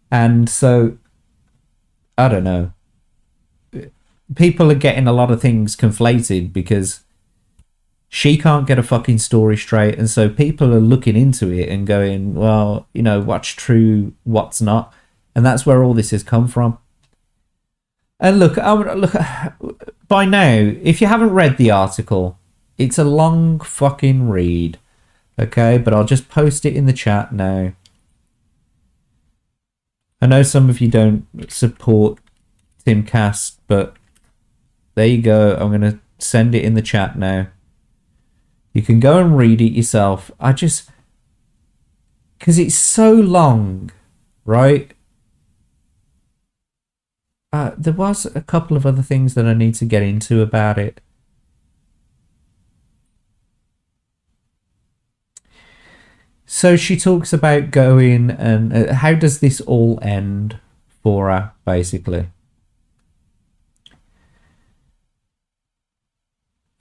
And so, I don't know. People are getting a lot of things conflated because she can't get a fucking story straight. And so people are looking into it and going, well, what's true, what's not. And that's where all this has come from. And look, by now, if you haven't read the article, it's a long fucking read, okay? But I'll just post it in the chat now. I know some of you don't support Timcast, but there you go. I'm going to send it in the chat now. You can go and read it yourself. Because it's so long, right? There was a couple of other things that I need to get into about it. So she talks about going and how does this all end for her, basically.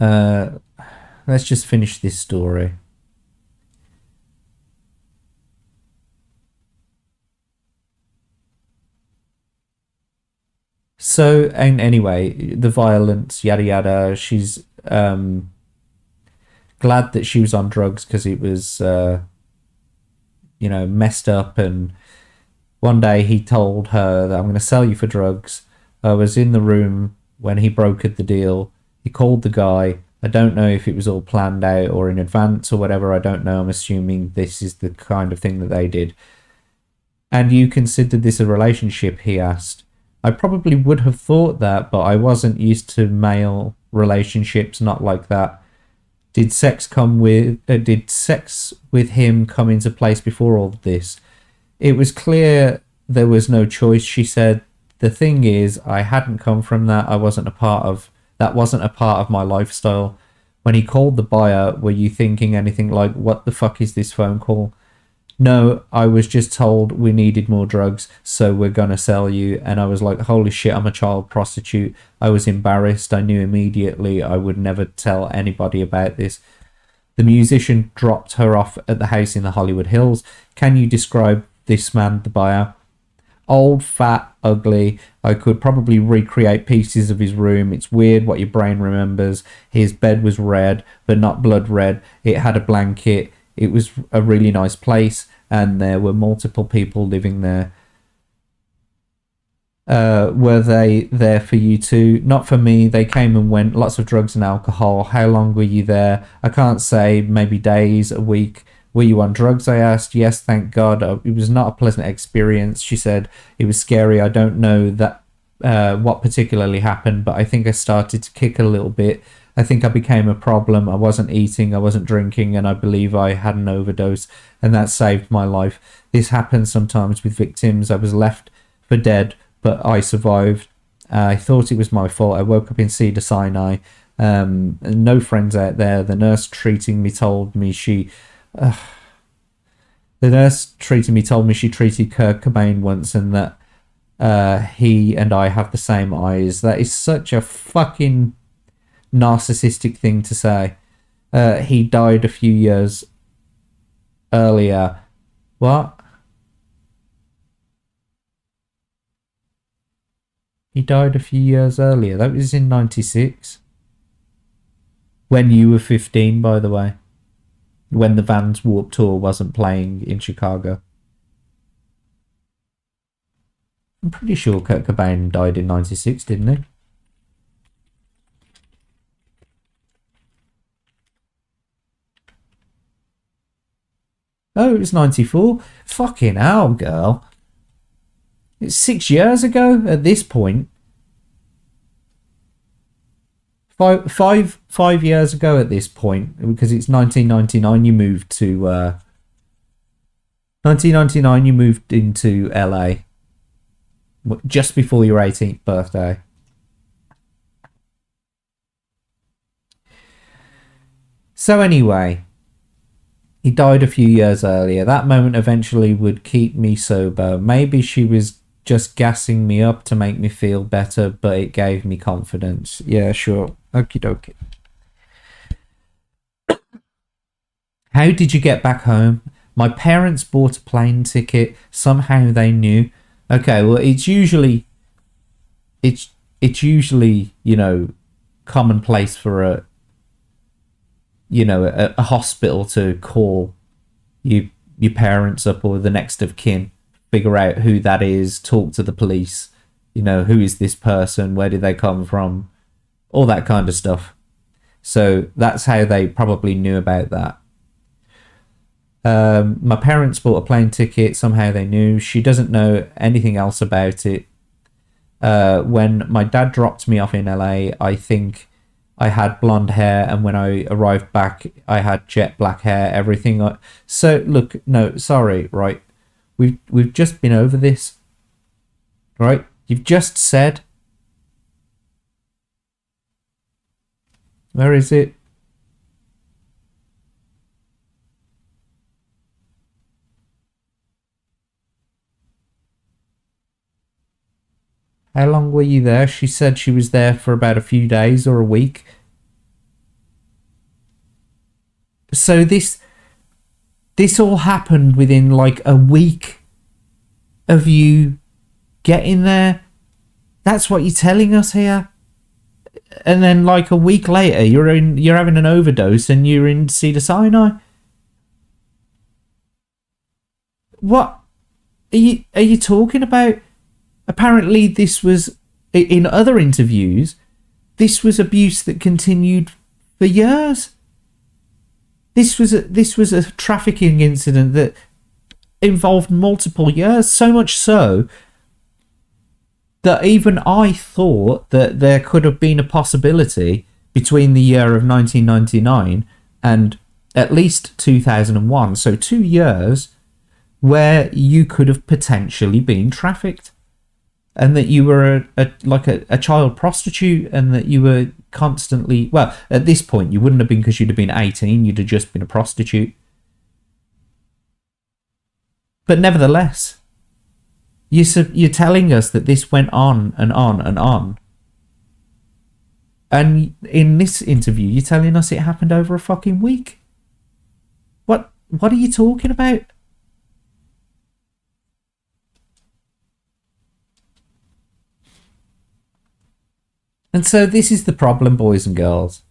Let's just finish this story. So, and anyway, the violence, yada yada. She's glad that she was on drugs because it was, messed up. And one day he told her that I'm going to sell you for drugs. I was in the room when he brokered the deal. He called the guy. I don't know if it was all planned out or in advance or whatever. I don't know. I'm assuming this is the kind of thing that they did. And you considered this a relationship, he asked. I probably would have thought that, but I wasn't used to male relationships, not like that. Did sex with him come into place before all of this? It was clear there was no choice, she said. The thing is, I hadn't come from that. That wasn't a part of my lifestyle. When he called the buyer, were you thinking anything like, what the fuck is this phone call? No, I was just told we needed more drugs, so we're gonna sell you. And I was like, holy shit, I'm a child prostitute. I was embarrassed. I knew immediately I would never tell anybody about this. The musician dropped her off at the house in the Hollywood Hills. Can you describe this man, the buyer? Old, fat, ugly. I could probably recreate pieces of his room. It's weird what your brain remembers. His bed was red, but not blood red. It had a blanket. It was a really nice place, and there were multiple people living there. Were they there for you too? Not for me. They came and went. Lots of drugs and alcohol. How long were you there? I can't say. Maybe days, a week. Were you on drugs? I asked. Yes, thank God. It was not a pleasant experience, she said. It was scary. I don't know that what particularly happened, but I think I started to kick a little bit. I think I became a problem. I wasn't eating, I wasn't drinking, and I believe I had an overdose, and that saved my life. This happens sometimes with victims. I was left for dead, but I survived. I thought it was my fault. I woke up in Cedars-Sinai. No friends out there. The nurse treating me told me she treated Kurt Cobain once, and that he and I have the same eyes. That is such a fucking narcissistic thing to say. He died a few years earlier. What? He died a few years earlier. That was in 96. When you were 15, by the way. When the Vans Warped Tour wasn't playing in Chicago. I'm pretty sure Kurt Cobain died in 96, didn't he? Oh, it was 94? Fucking hell, girl. It's 6 years ago at this point. Five years ago at this point, because it's 1999 you moved to 1999 you moved into LA just before your 18th birthday. So anyway, he died a few years earlier. That moment eventually would keep me sober. Maybe she was just gassing me up to make me feel better, but it gave me confidence. Yeah, sure. Okie dokie. How did you get back home? My parents bought a plane ticket. Somehow they knew. Okay, well, it's usually, you know, commonplace for a hospital to call your parents up or the next of kin, figure out who that is, talk to the police, who is this person, where did they come from, all that kind of stuff. So that's how they probably knew about that. My parents bought a plane ticket. Somehow they knew. She doesn't know anything else about it. When my dad dropped me off in LA, I think I had blonde hair, and when I arrived back, I had jet black hair, everything. So look, no, sorry, right? We've just been over this, right? You've just said, where is it? How long were you there? She said she was there for about a few days or a week. So this all happened within like a week of you getting there. That's what you're telling us here. And then like a week later, you're having an overdose and you're in Cedar Sinai. What are you talking about? Apparently, this was, in other interviews, this was abuse that continued for years. This was a trafficking incident that involved multiple years, so much so that even I thought that there could have been a possibility between the year of 1999 and at least 2001, so 2 years, where you could have potentially been trafficked, and that you were a child prostitute, and that you were constantly, well, at this point you wouldn't have been, because you'd have been 18, you'd have just been a prostitute. But nevertheless, you're telling us that this went on and on and on. And in this interview, you're telling us it happened over a fucking week. What are you talking about? And so this is the problem, boys and girls,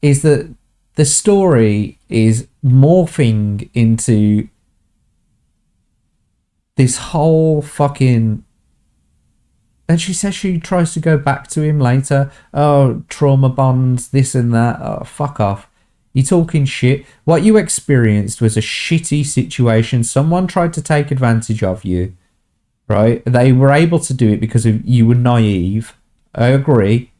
is that the story is morphing into this whole fucking... And she says she tries to go back to him later. Oh, trauma bonds, this and that. Oh, fuck off. You're talking shit. What you experienced was a shitty situation. Someone tried to take advantage of you, right? They were able to do it because you were naive. I agree.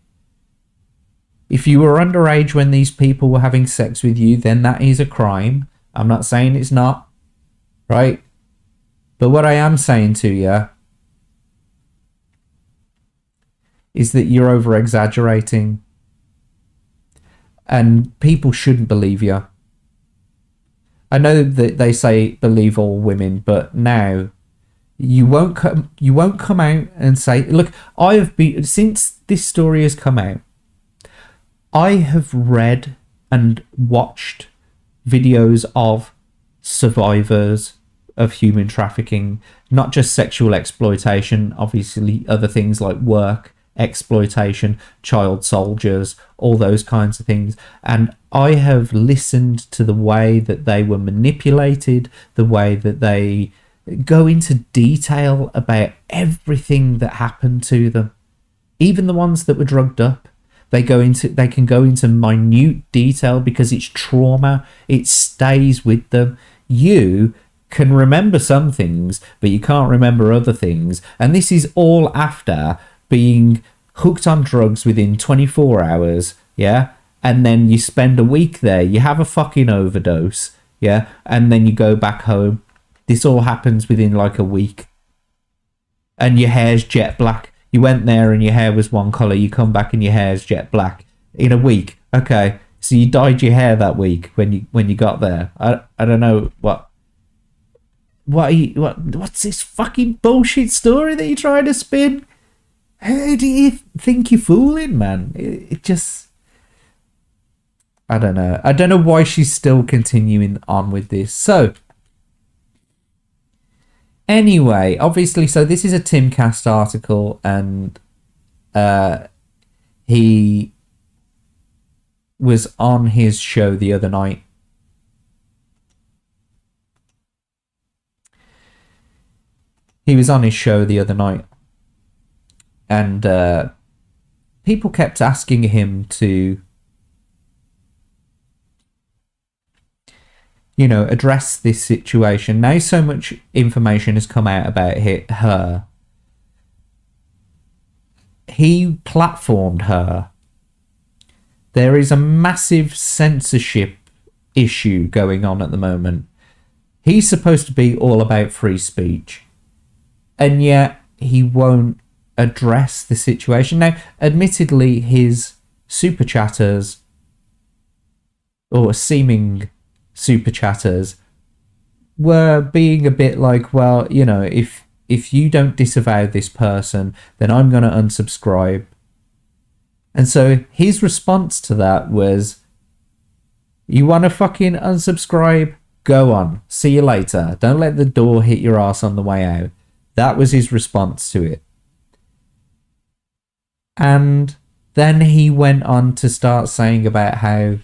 If you were underage when these people were having sex with you, then that is a crime. I'm not saying it's not, right? But what I am saying to you is that you're over-exaggerating, and people shouldn't believe you. I know that they say believe all women, but now you won't come out and say, look, I have been, since this story has come out, I have read and watched videos of survivors of human trafficking, not just sexual exploitation, obviously other things like work exploitation, child soldiers, all those kinds of things. And I have listened to the way that they were manipulated, the way that they go into detail about everything that happened to them, even the ones that were drugged up. They can go into minute detail because it's trauma. It stays with them. You can remember some things, but you can't remember other things. And this is all after being hooked on drugs within 24 hours, yeah? And then you spend a week there, you have a fucking overdose, yeah? And then you go back home. This all happens within like a week. And your hair's jet black. You went there and your hair was one colour, you come back and your hair's jet black. In a week. Okay. So you dyed your hair that week when you got there. I don't know what's this fucking bullshit story that you're trying to spin? Who do you think you're fooling, man? It just... I don't know. I don't know why she's still continuing on with this. So, anyway, obviously, so this is a timcast article, and he was on his show the other night. And people kept asking him to, address this situation. Now so much information has come out about her. He platformed her. There is a massive censorship issue going on at the moment. He's supposed to be all about free speech, and yet he won't address the situation. Now, admittedly, his super chatters, or seeming super chatters, were being a bit like, well, if you don't disavow this person, then I'm going to unsubscribe. And so his response to that was, you want to fucking unsubscribe? Go on. See you later. Don't let the door hit your ass on the way out. That was his response to it. And then he went on to start saying about how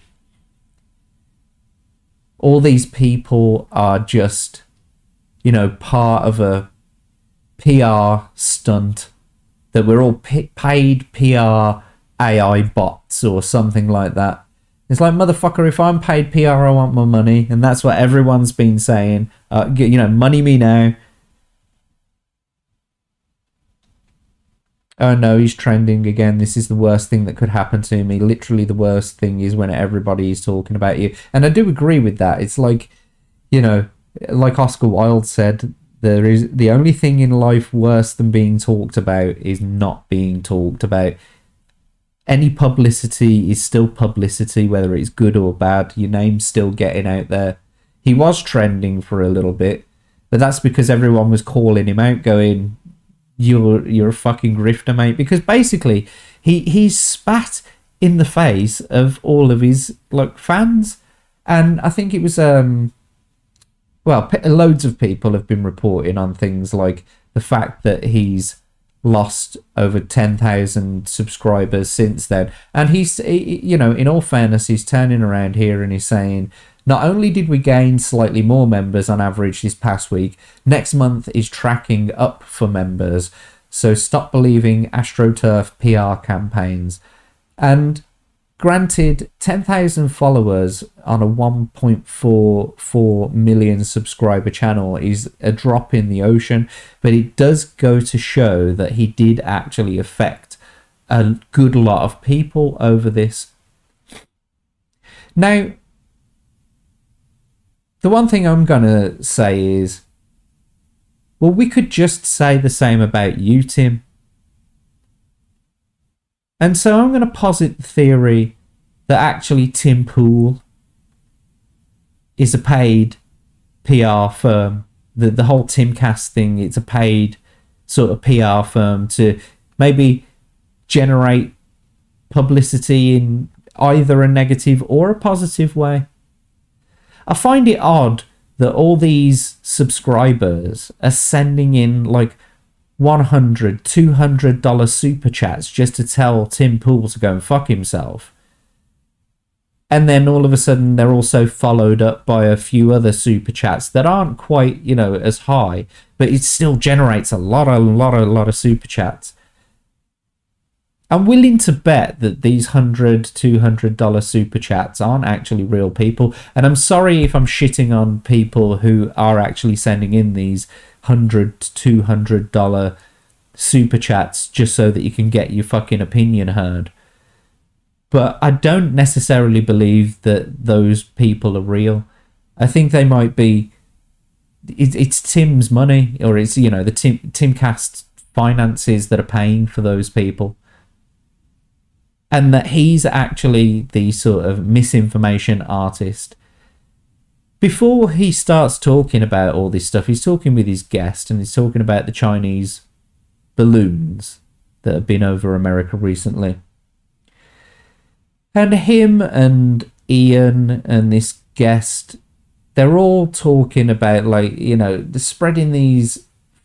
all these people are just, you know, part of a PR stunt, that we're all paid PR AI bots or something like that. It's like, motherfucker, if I'm paid PR, I want my money. And that's what everyone's been saying. You know, money me now. Oh no, he's trending again. This is the worst thing that could happen to me. Literally the worst thing is when everybody is talking about you. And I do agree with that. It's like, you know, like Oscar Wilde said, there is the only thing in life worse than being talked about is not being talked about. Any publicity is still publicity, whether it's good or bad. Your name's still getting out there. He was trending for a little bit, but that's because everyone was calling him out, going, you're a fucking grifter, mate. Because basically he spat in the face of all of his like fans. And I think it was loads of people have been reporting on things like the fact that he's lost over 10,000 subscribers since then. And he's, you know, in all fairness, he's turning around here and he's saying, not only did we gain slightly more members on average this past week, next month is tracking up for members. So stop believing AstroTurf PR campaigns. And granted, 10,000 followers on a 1.44 million subscriber channel is a drop in the ocean, but it does go to show that he did actually affect a good lot of people over this. Now, the one thing I'm going to say is, well, we could just say the same about you, Tim. And so I'm going to posit the theory that actually Tim Pool is a paid PR firm. The whole timcast thing, it's a paid sort of PR firm to maybe generate publicity in either a negative or a positive way. I find it odd that all these subscribers are sending in like $100, $200 super chats just to tell Tim Pool to go and fuck himself. And then all of a sudden they're also followed up by a few other super chats that aren't quite, you know, as high, but it still generates a lot of super chats. I'm willing to bet that these $100, $200 super chats aren't actually real people. And I'm sorry if I'm shitting on people who are actually sending in these $100, $200 super chats just so that you can get your fucking opinion heard. But I don't necessarily believe that those people are real. I think they might be... It's Tim's money, or it's, you know, the Timcast finances that are paying for those people. And that he's actually the sort of misinformation artist. Before he starts talking about all this stuff, he's talking with his guest and he's talking about the Chinese balloons that have been over America recently. And him and Ian and this guest, they're all talking about, like, you know, they're spreading these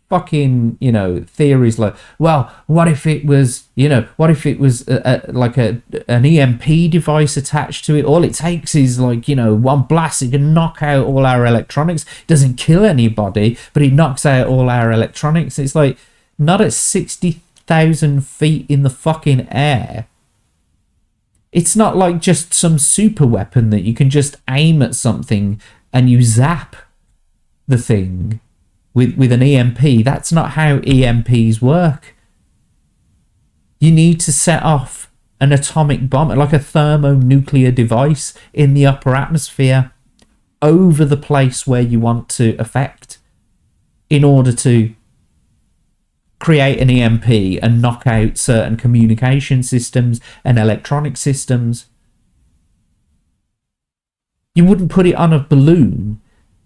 fucking, you know, theories like, well, what if it was, you know, what if it was like an EMP device attached to it? All it takes is, like, you know, one blast, it can knock out all our electronics. It doesn't kill anybody, but it knocks out all our electronics. It's like, not at 60,000 feet in the fucking air. It's not like just some super weapon that you can just aim at something and you zap the thing with an EMP. That's not how EMPs work. You need to set off an atomic bomb, like a thermonuclear device, in the upper atmosphere over the place where you want to affect in order to create an EMP and knock out certain communication systems and electronic systems. You wouldn't put it on a balloon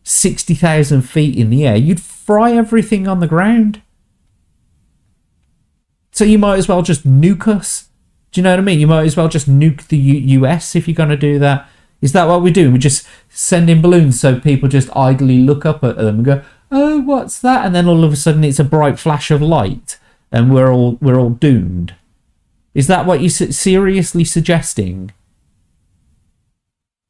60,000 feet in the air. You'd fry everything on the ground. So you might as well just nuke us. Do you know what I mean? You might as well just nuke the US if you're going to do that. Is that what we're doing? We just send in balloons so people just idly look up at them and go, oh, what's that? And then all of a sudden it's a bright flash of light and we're all doomed. Is that what you're seriously suggesting?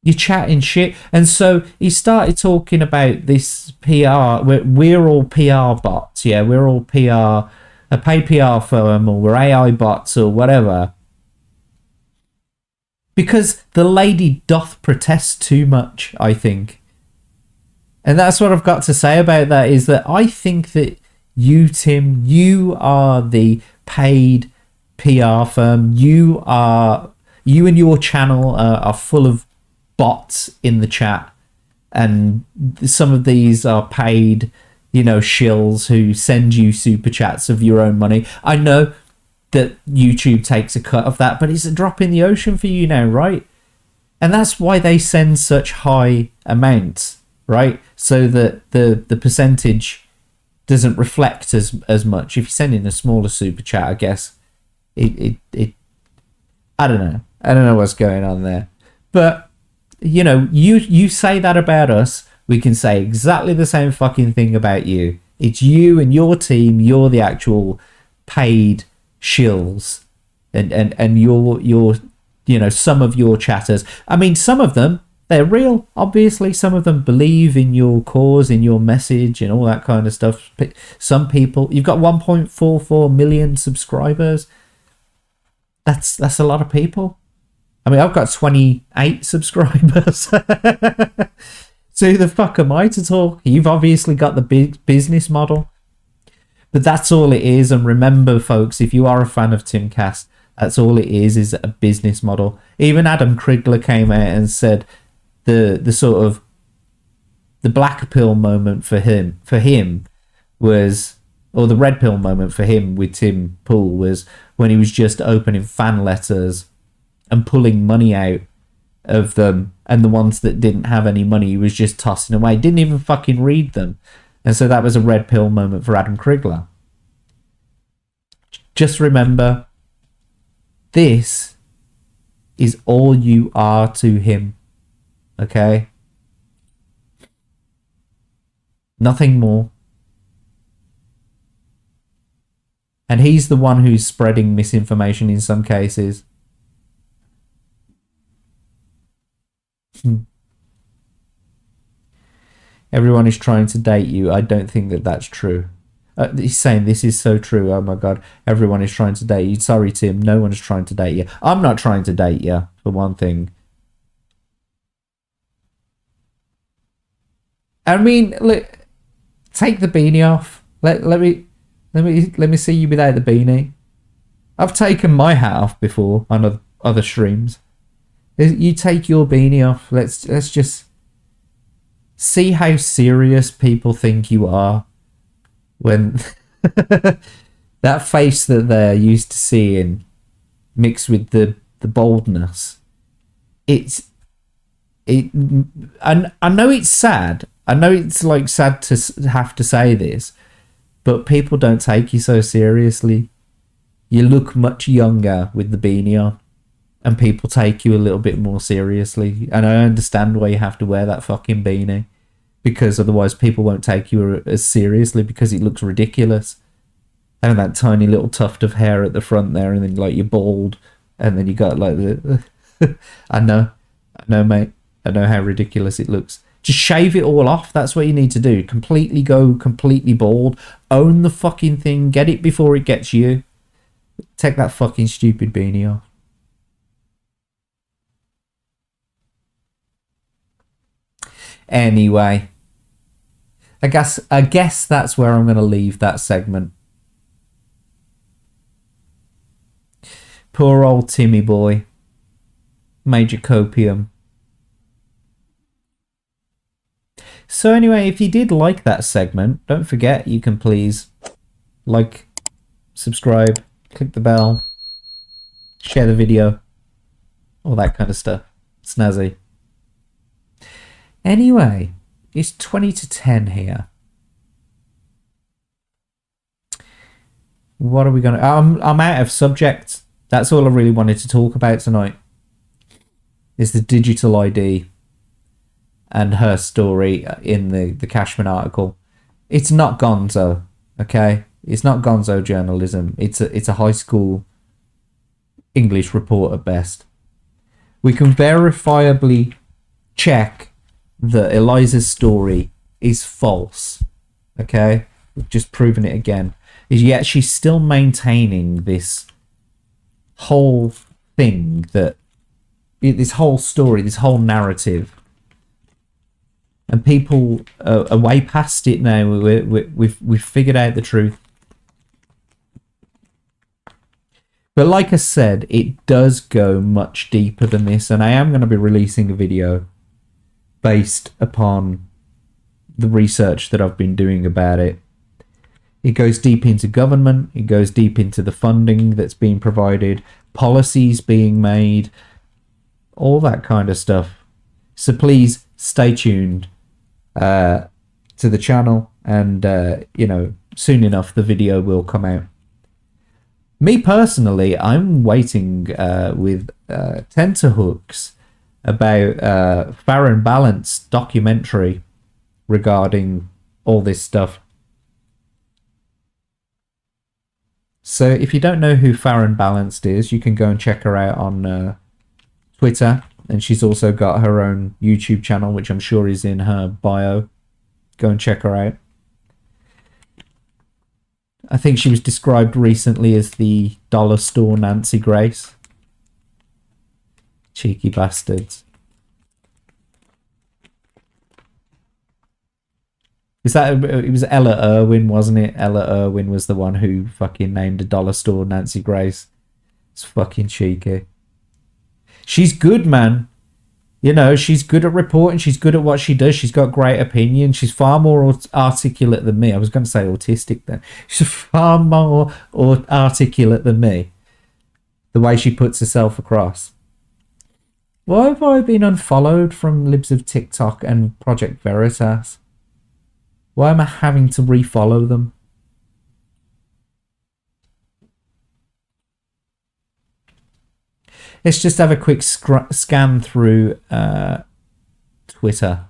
You're chatting shit. And so he started talking about this PR. We're all PR bots, yeah? We're all PR, a paid PR firm, or we're AI bots or whatever. Because the lady doth protest too much, I think. And that's what I've got to say about that, is that I think that you, Tim, you are the paid PR firm. You and your channel are full of bots in the chat, and some of these are paid, shills who send you super chats of your own money. I know that YouTube takes a cut of that, but it's a drop in the ocean for you now, right? And that's why they send such high amounts, right? So that the percentage doesn't reflect as much. If you send in a smaller super chat, I guess it I don't know. I don't know what's going on there. But you say that about us, we can say exactly the same fucking thing about you. It's you and your team. You're the actual paid shills, and your some of your chatters. I mean, some of them, they're real, obviously. Some of them believe in your cause, in your message, and all that kind of stuff. Some people, you've got 1.44 million subscribers. That's a lot of people. I mean, I've got 28 subscribers. So who the fuck am I to talk? You've obviously got the big business model. But that's all it is. And remember, folks, if you are a fan of Timcast, that's all it is a business model. Even Adam Krigler came out and said the sort of the black pill moment for him was, or the red pill moment for him with Tim Pool was when he was just opening fan letters and pulling money out of them, and the ones that didn't have any money he was just tossing away, didn't even fucking read them. And so that was a red pill moment for Adam Krigler. Just remember, this is all you are to him, okay? Nothing more. And he's the one who's spreading misinformation in some cases. Everyone is trying to date you. I don't think that that's true. He's saying this is so true. Oh my god, everyone is trying to date you. Sorry, Tim, no one is trying to date you. I'm not trying to date you, for one thing. I mean, look, take the beanie off. Let me see you without the beanie. I've taken my hat off before on other streams. You take your beanie off. Let's just see how serious people think you are when that face that they're used to seeing mixed with the boldness. I know it's sad. I know it's like sad to have to say this, but people don't take you so seriously. You look much younger with the beanie on, and people take you a little bit more seriously. And I understand why you have to wear that fucking beanie, because otherwise people won't take you as seriously, because it looks ridiculous. And that tiny little tuft of hair at the front there, and then like you're bald, and then you got like the I know mate, I know how ridiculous it looks. Just shave it all off. That's what you need to do. Go completely bald. Own the fucking thing. Get it before it gets you. Take that fucking stupid beanie off. Anyway, I guess that's where I'm going to leave that segment. Poor old Timmy boy. Major copium. So anyway, if you did like that segment, don't forget you can please like, subscribe, click the bell, share the video, all that kind of stuff. Snazzy. Anyway, it's 20 to 10 here. What are we gonna... I'm out of subjects. That's all I really wanted to talk about tonight. Is the digital ID and her story in the Cashman article. It's not Gonzo, okay? It's not Gonzo journalism. It's a high school English report at best. We can verifiably check that Eliza's story is false. Okay? We've just proven it again. Yet she's still maintaining this whole thing, that this whole story, this whole narrative. And people are way past it now. We've figured out the truth. But like I said, it does go much deeper than this, and I am going to be releasing a video based upon the research that I've been doing about it. It goes deep into government, it goes deep into the funding that's being provided, policies being made, all that kind of stuff. So please stay tuned to the channel, and you know, soon enough the video will come out. Me personally, I'm waiting with tenterhooks about Fair and Balanced documentary regarding all this stuff. So if you don't know who Fair and Balanced is, you can go and check her out on Twitter, and she's also got her own YouTube channel, which I'm sure is in her bio. Go and check her out. I think she was described recently as the dollar store Nancy Grace. Cheeky bastards. It was Ella Irwin, wasn't it? Ella Irwin was the one who fucking named a dollar store Nancy Grace. It's fucking cheeky. She's good, man. You know, she's good at reporting. She's good at what she does. She's got great opinion. She's far more articulate than me. I was going to say autistic then. She's far more articulate than me. The way she puts herself across. Why have I been unfollowed from Libs of TikTok and Project Veritas? Why am I having to refollow them? Let's just have a quick scan through Twitter.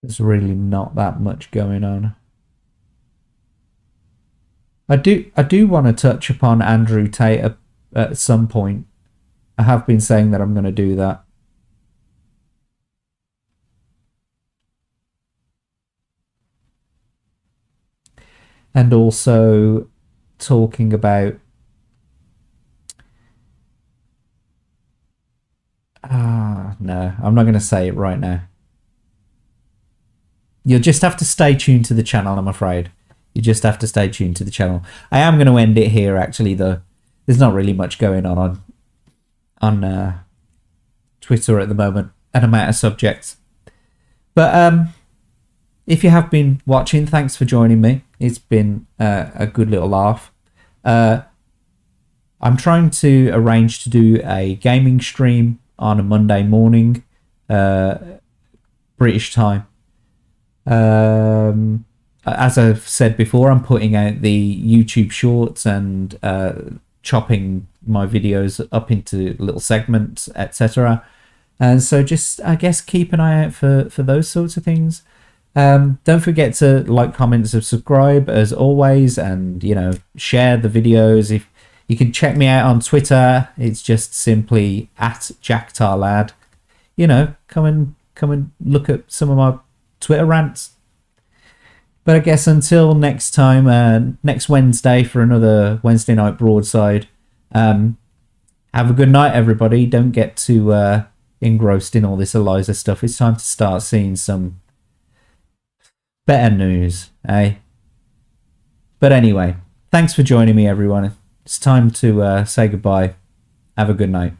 There's really not that much going on. I do want to touch upon Andrew Tate at some point. I have been saying that I'm going to do that. And also talking about no, I'm not going to say it right now. You'll just have to stay tuned to the channel, I'm afraid. You just have to stay tuned to the channel. I am going to end it here, actually, though. There's not really much going on Twitter at the moment, and I'm out of subjects. But if you have been watching, thanks for joining me. It's been a good little laugh. I'm trying to arrange to do a gaming stream on a Monday morning, British time. As I've said before, I'm putting out the YouTube shorts and chopping my videos up into little segments, etc. And so just, I guess, keep an eye out for those sorts of things. Don't forget to like, comment, subscribe as always, and, you know, share the videos. If you can check me out on Twitter, it's just simply @JackTarLad. You know, come and look at some of my Twitter rants. But I guess until next time, next Wednesday for another Wednesday night broadside, have a good night, everybody. Don't get too engrossed in all this Eliza stuff. It's time to start seeing some better news, eh? But anyway, thanks for joining me, everyone. It's time to say goodbye. Have a good night.